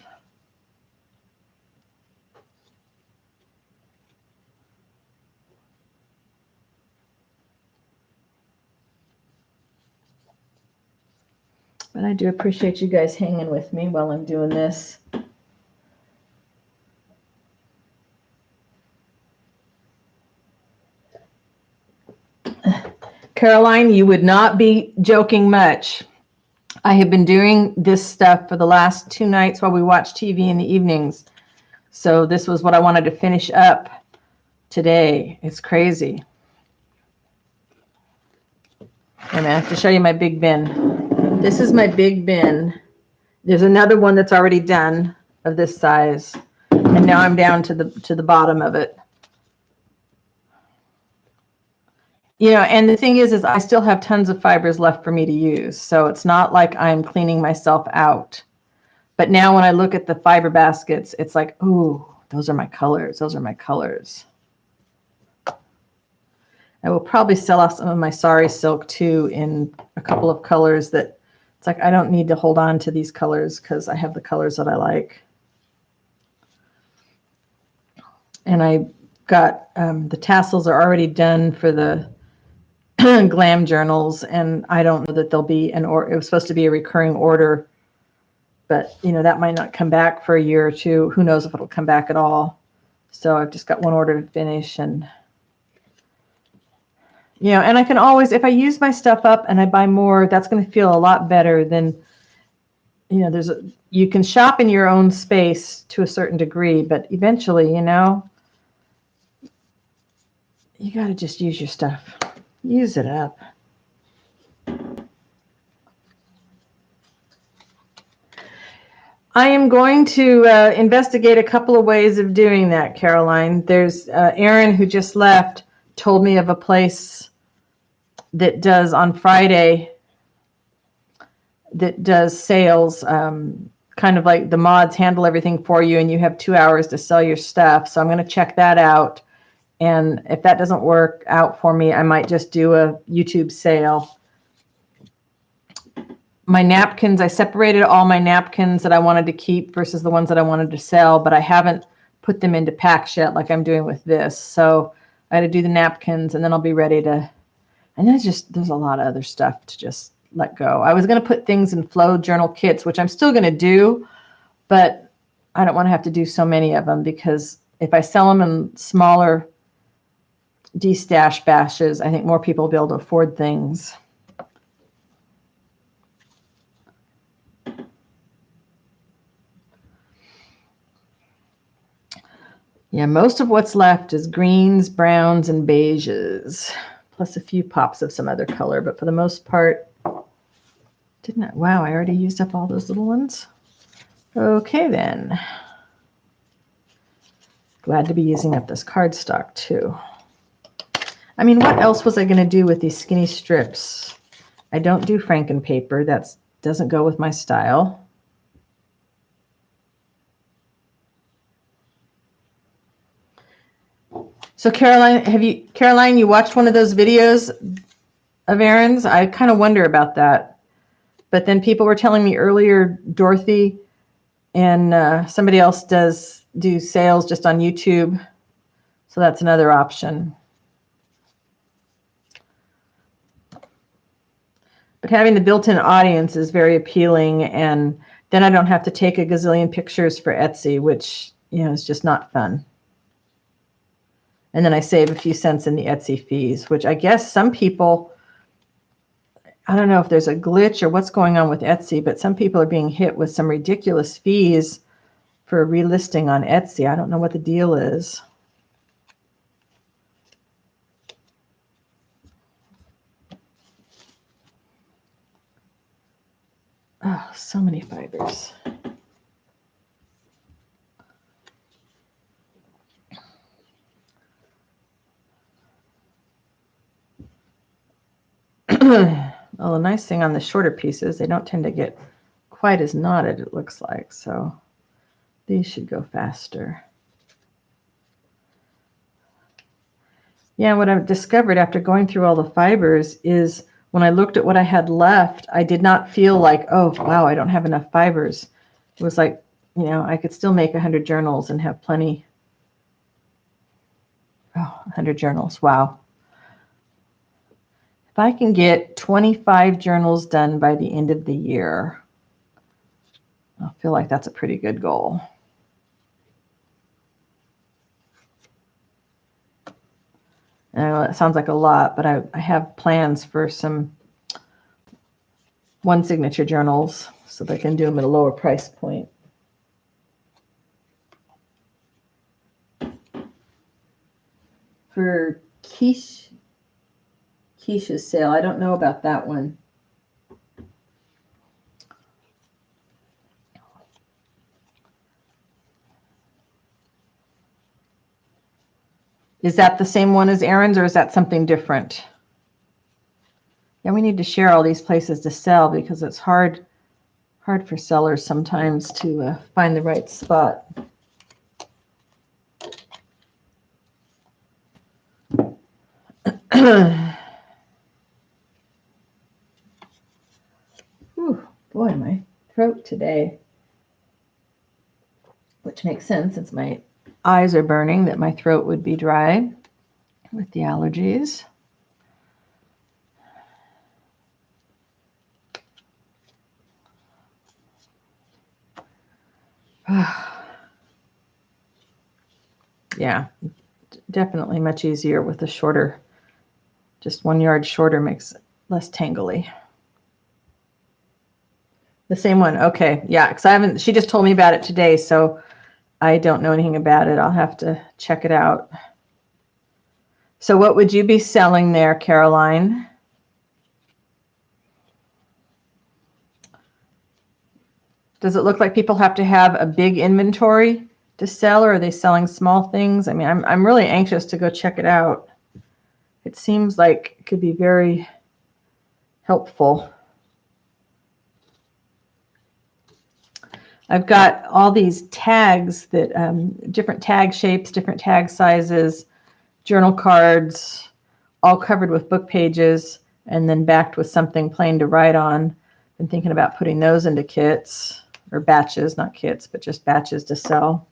But I do appreciate you guys hanging with me while I'm doing this. Caroline, you would not be joking much. I have been doing this stuff for the last 2 nights while we watch TV in the evenings. So this was what I wanted to finish up today. It's crazy. And I have to show you my big bin. This is my big bin. There's another one that's already done of this size. And now I'm down to the bottom of it. You know, and the thing is I still have tons of fibers left for me to use. So it's not like I'm cleaning myself out. But now when I look at the fiber baskets, it's like, ooh, those are my colors. Those are my colors. I will probably sell off some of my sari silk too in a couple of colors that it's like I don't need to hold on to these colors because I have the colors that I like. And I got the tassels are already done for the glam journals, and I don't know that there'll be it was supposed to be a recurring order, but you know that might not come back for a year or two. Who knows if it'll come back at all. So I've just got one order to finish, and you know, and I can always, if I use my stuff up and I buy more, that's going to feel a lot better than, you know, you can shop in your own space to a certain degree, but eventually, you know, you got to just use your stuff. Use it up. I am going to investigate a couple of ways of doing that, Caroline. There's Erin, who just left, told me of a place that does on Friday that does sales, kind of like the mods handle everything for you and you have 2 hours to sell your stuff. So I'm going to check that out. And if that doesn't work out for me, I might just do a YouTube sale. my napkins, I separated all my napkins that I wanted to keep versus the ones that I wanted to sell, but I haven't put them into packs yet like I'm doing with this. So I had to do the napkins and then I'll be ready to, and there's a lot of other stuff to just let go. I was going to put things in flow journal kits, which I'm still going to do, but I don't want to have to do so many of them because if I sell them in smaller de-stash batches, I think more people will be able to afford things. Yeah, most of what's left is greens, browns, and beiges, plus a few pops of some other color. But for the most part, didn't I? Wow, I already used up all those little ones. Okay, then. Glad to be using up this cardstock, too. I mean, what else was I going to do with these skinny strips? I don't do Frankenpaper. That doesn't go with my style. So Caroline, you watched one of those videos of Erin's? I kind of wonder about that. But then people were telling me earlier, Dorothy and somebody else do sales just on YouTube. So that's another option. But having the built-in audience is very appealing. And then I don't have to take a gazillion pictures for Etsy, which, is just not fun. And then I save a few cents in the Etsy fees, which I guess some people, I don't know if there's a glitch or what's going on with Etsy, but some people are being hit with some ridiculous fees for relisting on Etsy. I don't know what the deal is. Oh, so many fibers. Well, the nice thing on the shorter pieces, they don't tend to get quite as knotted, it looks like. So these should go faster. Yeah, what I've discovered after going through all the fibers is when I looked at what I had left, I did not feel like, oh, wow, I don't have enough fibers. It was like, I could still make 100 journals and have plenty. Oh, 100 journals, wow. If I can get 25 journals done by the end of the year, I feel like that's a pretty good goal. And I know that sounds like a lot, but I have plans for some one signature journals so that I can do them at a lower price point. For Keisha's sale, I don't know about that one. Is that the same one as Erin's, or is that something different? Yeah, we need to share all these places to sell because it's hard for sellers sometimes to find the right spot. Whew, boy, my throat today, which makes sense since my eyes are burning, that my throat would be dry with the allergies. Yeah, definitely much easier with a shorter, just 1 yard shorter makes it less tangly. The same one, okay, yeah, because she just told me about it today, so I don't know anything about it. I'll have to check it out. So what would you be selling there, Caroline? Does it look like people have to have a big inventory to sell, or are they selling small things? I mean, I'm really anxious to go check it out. It seems like it could be very helpful. I've got all these tags that different tag shapes, different tag sizes, journal cards, all covered with book pages and then backed with something plain to write on. Been thinking about putting those into kits or batches, not kits, but just batches to sell.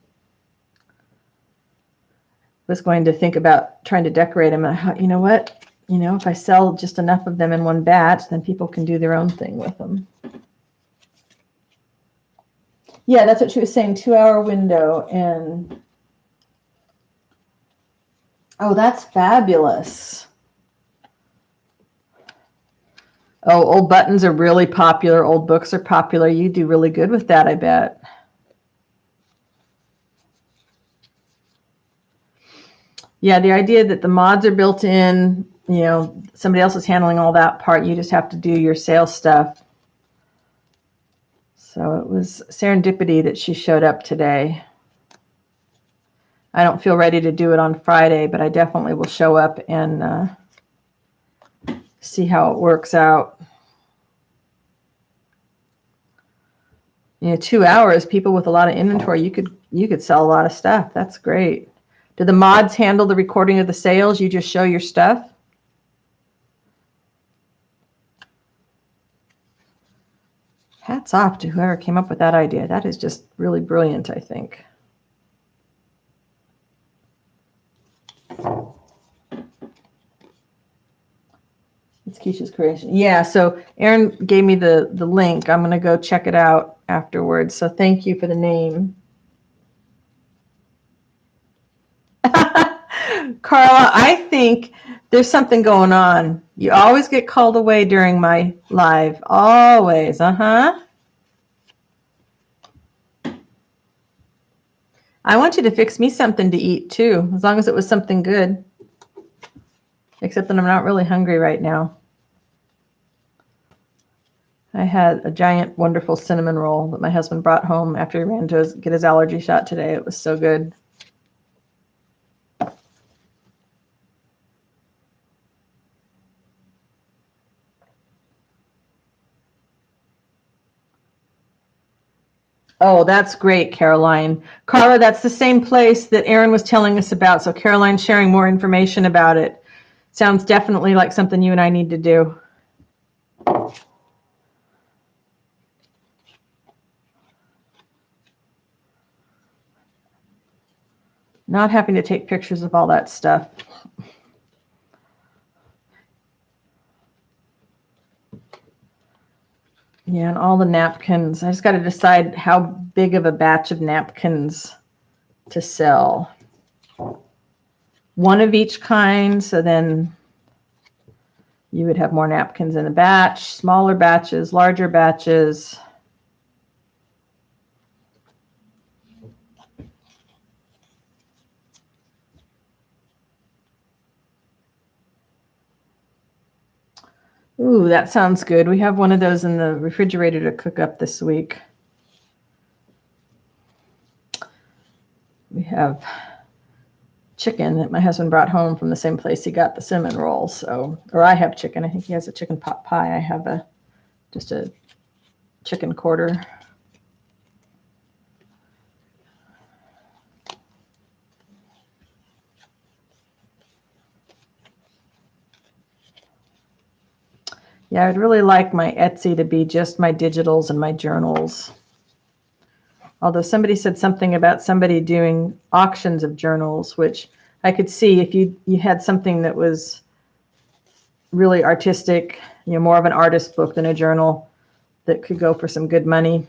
Was going to think about trying to decorate them. And I thought, you know what? You know, if I sell just enough of them in one batch, then people can do their own thing with them. Yeah, that's what she was saying, 2-hour window. And oh, that's fabulous. Oh, old buttons are really popular. Old books are popular. You do really good with that, I bet. Yeah, the idea that the mods are built in, you know, somebody else is handling all that part. You just have to do your sales stuff. So it was serendipity that she showed up today. I don't feel ready to do it on Friday, but I definitely will show up and see how it works out. You know, 2 hours, people with a lot of inventory, you could sell a lot of stuff. That's great. Do the mods handle the recording of the sales? You just show your stuff? Hats off to whoever came up with that idea. That is just really brilliant, I think. It's Keisha's creation. Yeah, so Erin gave me the link. I'm going to go check it out afterwards. So thank you for the name. Carla, I think there's something going on. You always get called away during my live. Always. Uh-huh. I want you to fix me something to eat too, as long as it was something good. Except that I'm not really hungry right now. I had a giant, wonderful cinnamon roll that my husband brought home after he ran to get his allergy shot today. It was so good. Oh, that's great, Caroline. Carla, that's the same place that Erin was telling us about. So Caroline's sharing more information about it. Sounds definitely like something you and I need to do. Not having to take pictures of all that stuff. Yeah, and all the napkins. I just got to decide how big of a batch of napkins to sell. One of each kind, so then you would have more napkins in a batch, smaller batches, larger batches. Ooh, that sounds good. We have one of those in the refrigerator to cook up this week. We have chicken that my husband brought home from the same place he got the cinnamon rolls. So, or I have chicken. I think he has a chicken pot pie. I have just a chicken quarter. Yeah, I'd really like my Etsy to be just my digitals and my journals. Although somebody said something about somebody doing auctions of journals, which I could see if you had something that was really artistic, you know, more of an artist book than a journal, that could go for some good money.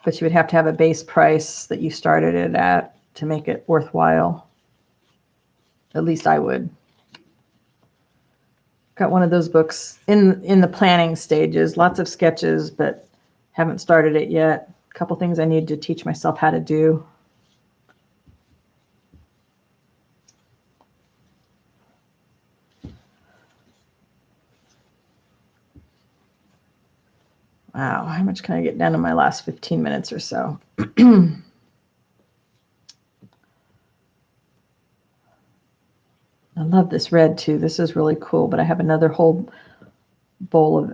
But you would have to have a base price that you started it at to make it worthwhile. At least I would. Got one of those books in the planning stages, lots of sketches, but haven't started it yet. A couple things I need to teach myself how to do. Wow, how much can I get done in my last 15 minutes or so? I love this red too. This is really cool, but I have another whole ball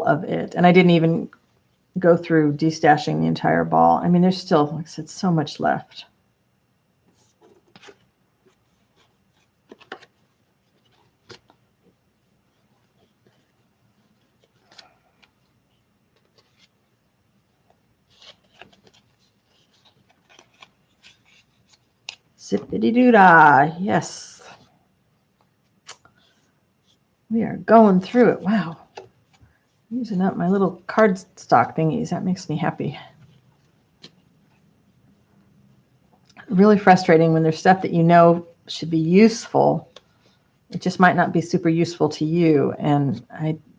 of it. And I didn't even go through destashing the entire ball. I mean, there's still, like I said, so much left. Zippity-doo-dah. Yes. We are going through it. Wow. Using up my little cardstock thingies. That makes me happy. Really frustrating when there's stuff that you know should be useful. It just might not be super useful to you. And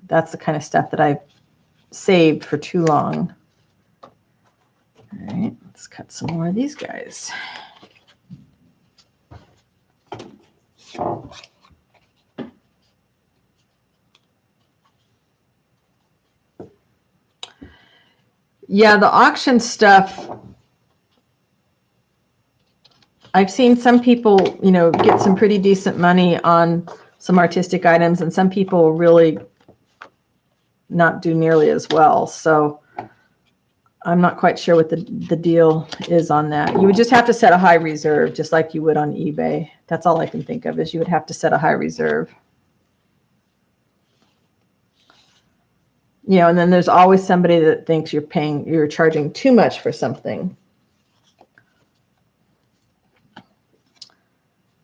that's the kind of stuff that I've saved for too long. All right, let's cut some more of these guys. Yeah, the auction stuff, I've seen some people, get some pretty decent money on some artistic items, and some people really not do nearly as well. So I'm not quite sure what the deal is on that. You would just have to set a high reserve, just like you would on eBay. That's all I can think of, is you would have to set a high reserve. And then there's always somebody that thinks you're charging too much for something.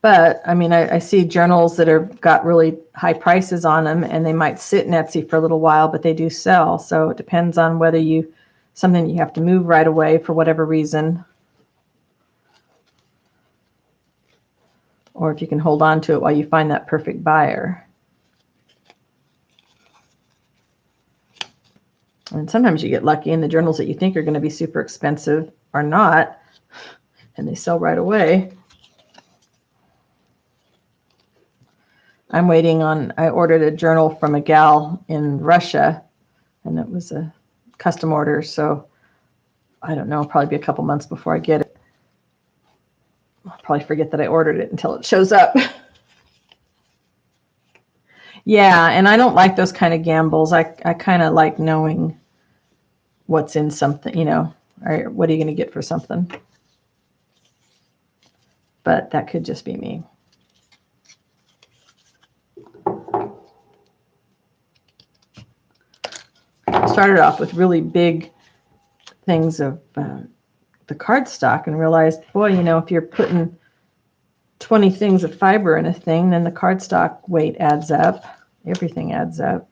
But I mean, I see journals that have got really high prices on them, and they might sit in Etsy for a little while, but they do sell. So it depends on whether something you have to move right away for whatever reason, or if you can hold on to it while you find that perfect buyer. And sometimes you get lucky, and the journals that you think are going to be super expensive are not, and they sell right away. I ordered a journal from a gal in Russia, and it was a custom order, so I don't know, probably be a couple months before I get it. I'll probably forget that I ordered it until it shows up. Yeah, and I don't like those kind of gambles. I kind of like knowing what's in something, or what are you going to get for something. But that could just be me. I started off with really big things of the cardstock and realized, boy, if you're putting 20 things of fiber in a thing, then the cardstock weight adds up. Everything adds up.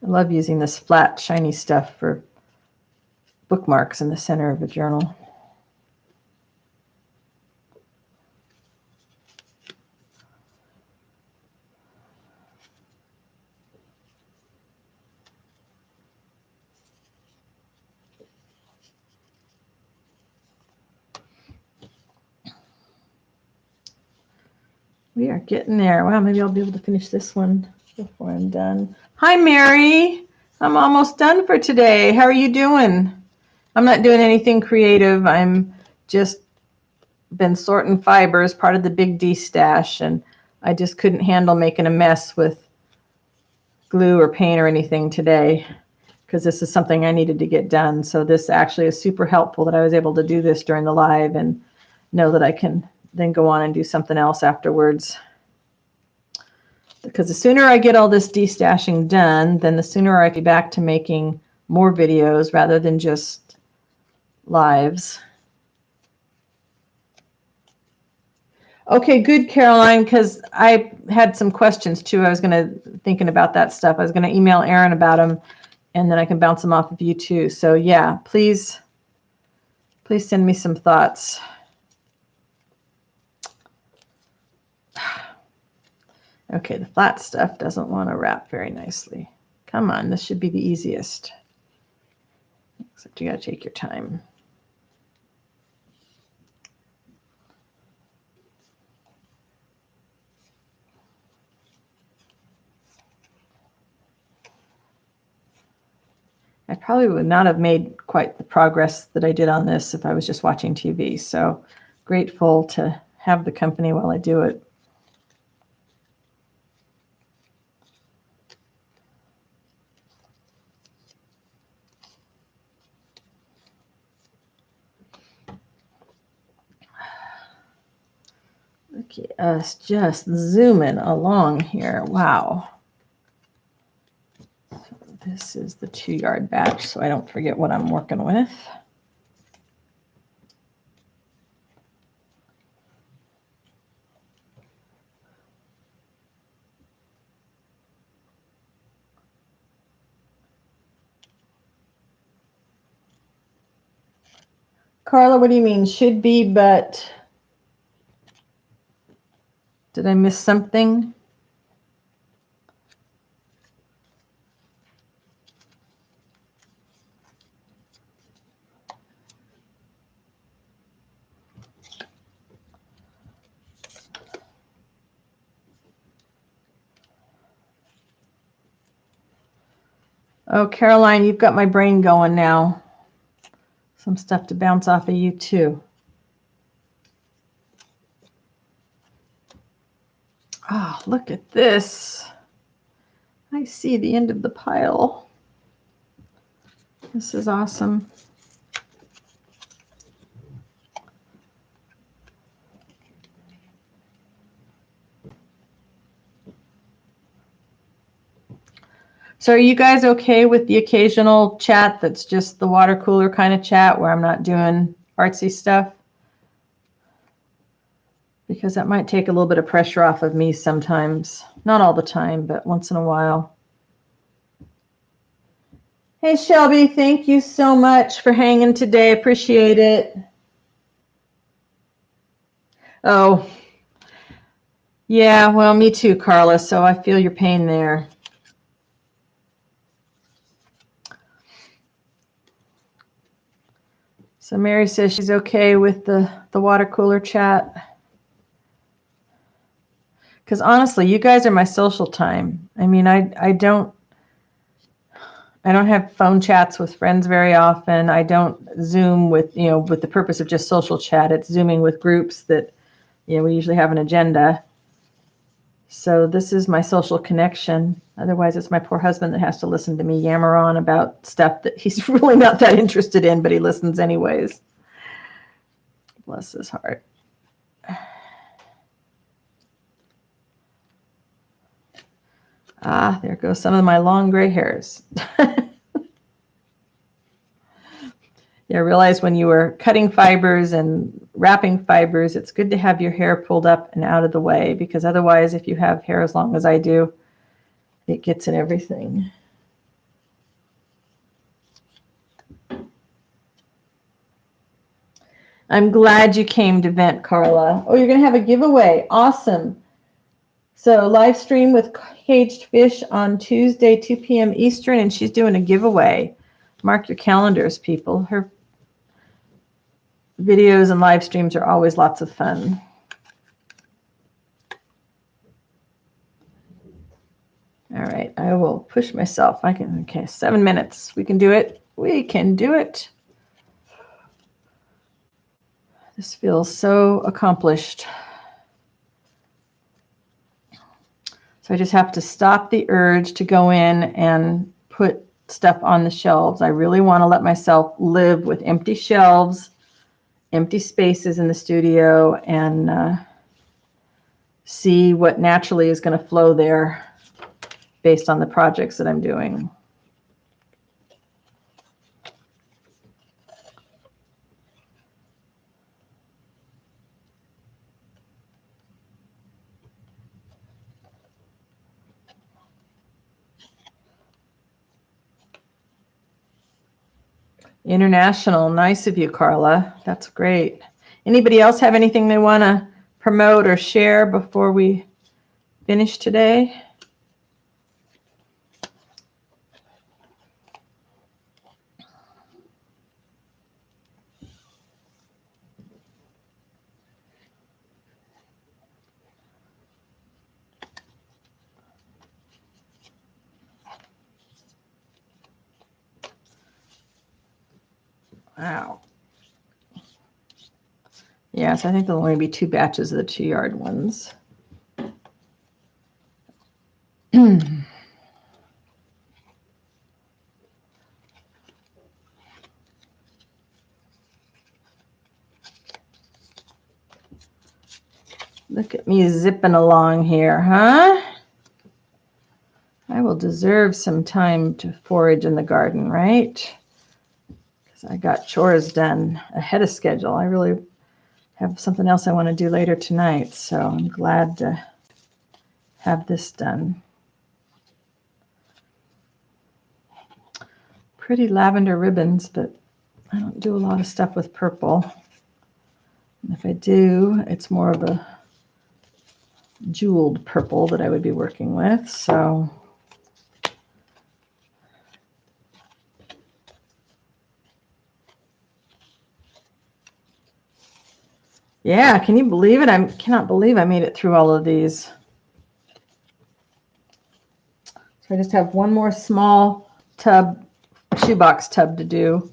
I love using this flat, shiny stuff for bookmarks in the center of a journal. We are getting there. Wow, maybe I'll be able to finish this one before I'm done. Hi, Mary. I'm almost done for today. How are you doing? I'm not doing anything creative. I'm just been sorting fibers, part of the Big D stash, and I just couldn't handle making a mess with glue or paint or anything today, because this is something I needed to get done. So this actually is super helpful that I was able to do this during the live and know that I can then go on and do something else afterwards. Because the sooner I get all this destashing done, then the sooner I get back to making more videos rather than just lives. Okay, good, Caroline, because I had some questions too. I was thinking about that stuff. I was going to email Erin about them, and then I can bounce them off of you too. So yeah, please send me some thoughts. Okay, the flat stuff doesn't want to wrap very nicely. Come on, this should be the easiest. Except you got to take your time. I probably would not have made quite the progress that I did on this if I was just watching TV. So grateful to have the company while I do it. Look at us just zooming along here. Wow. This is the 2-yard batch, so I don't forget what I'm working with. Carla, what do you mean should be, but did I miss something? Oh, Caroline, you've got my brain going now. Some stuff to bounce off of you too. Oh, look at this. I see the end of the pile. This is awesome. So are you guys okay with the occasional chat that's just the water cooler kind of chat where I'm not doing artsy stuff? Because that might take a little bit of pressure off of me sometimes. Not all the time, but once in a while. Hey, Shelby, thank you so much for hanging today. Appreciate it. Oh, yeah, well, me too, Carla, so I feel your pain there. So Mary says she's okay with the water cooler chat. Because honestly, you guys are my social time. I mean, I don't have phone chats with friends very often. I don't Zoom with the purpose of just social chat. It's Zooming with groups that, we usually have an agenda. So this is my social connection. Otherwise, it's my poor husband that has to listen to me yammer on about stuff that he's really not that interested in, but he listens anyways. Bless his heart. Ah, there goes some of my long gray hairs. Yeah, I realized when you were cutting fibers and wrapping fibers, it's good to have your hair pulled up and out of the way, because otherwise, if you have hair as long as I do, it gets in everything. I'm glad you came to vent, Carla. Oh, you're going to have a giveaway. Awesome. So live stream with Caged Fish on Tuesday, 2 p.m. Eastern, and she's doing a giveaway. Mark your calendars, people. Her videos and live streams are always lots of fun. All right, I will push myself. Okay, 7 minutes. We can do it. We can do it. This feels so accomplished. So I just have to stop the urge to go in and put stuff on the shelves. I really want to let myself live with empty shelves, empty spaces in the studio, and see what naturally is going to flow there based on the projects that I'm doing. International, nice of you, Carla. That's great. Anybody else have anything they want to promote or share before we finish today? Wow. Yes, I think there'll only be 2 batches of the 2-yard ones. Look at me zipping along here, huh? I will deserve some time to forage in the garden, right? Because I got chores done ahead of schedule. I really have something else I want to do later tonight, so I'm glad to have this done. Pretty lavender ribbons, but I don't do a lot of stuff with purple. And if I do, it's more of a jeweled purple that I would be working with, so yeah, can you believe it? I cannot believe I made it through all of these. So I just have one more small tub, shoebox tub to do.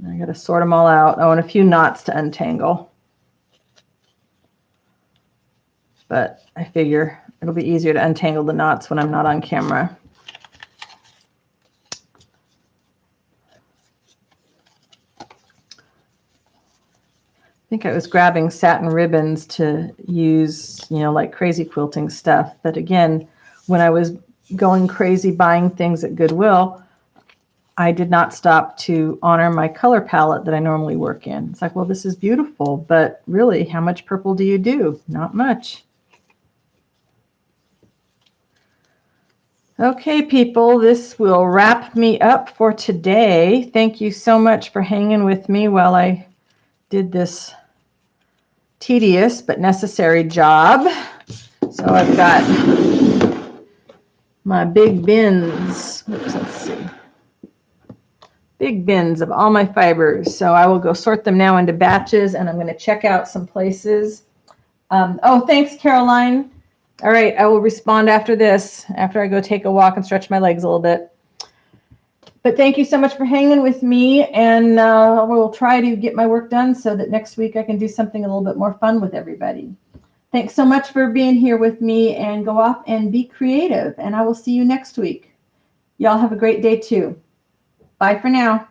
I got to sort them all out. Oh, and a few knots to untangle. But I figure it'll be easier to untangle the knots when I'm not on camera. I think I was grabbing satin ribbons to use, like crazy quilting stuff. But again, when I was going crazy buying things at Goodwill, I did not stop to honor my color palette that I normally work in. It's like, well, this is beautiful, but really, how much purple do you do? Not much. Okay, people, this will wrap me up for today. Thank you so much for hanging with me while I did this tedious but necessary job. So I've got my big bins. Oops, let's see. Big bins of all my fibers. So I will go sort them now into batches, and I'm going to check out some places. Oh, thanks, Caroline. All right, I will respond after this, after I go take a walk and stretch my legs a little bit. But thank you so much for hanging with me, and we'll try to get my work done so that next week I can do something a little bit more fun with everybody. Thanks so much for being here with me, and go off and be creative, and I will see you next week. Y'all have a great day too. Bye for now.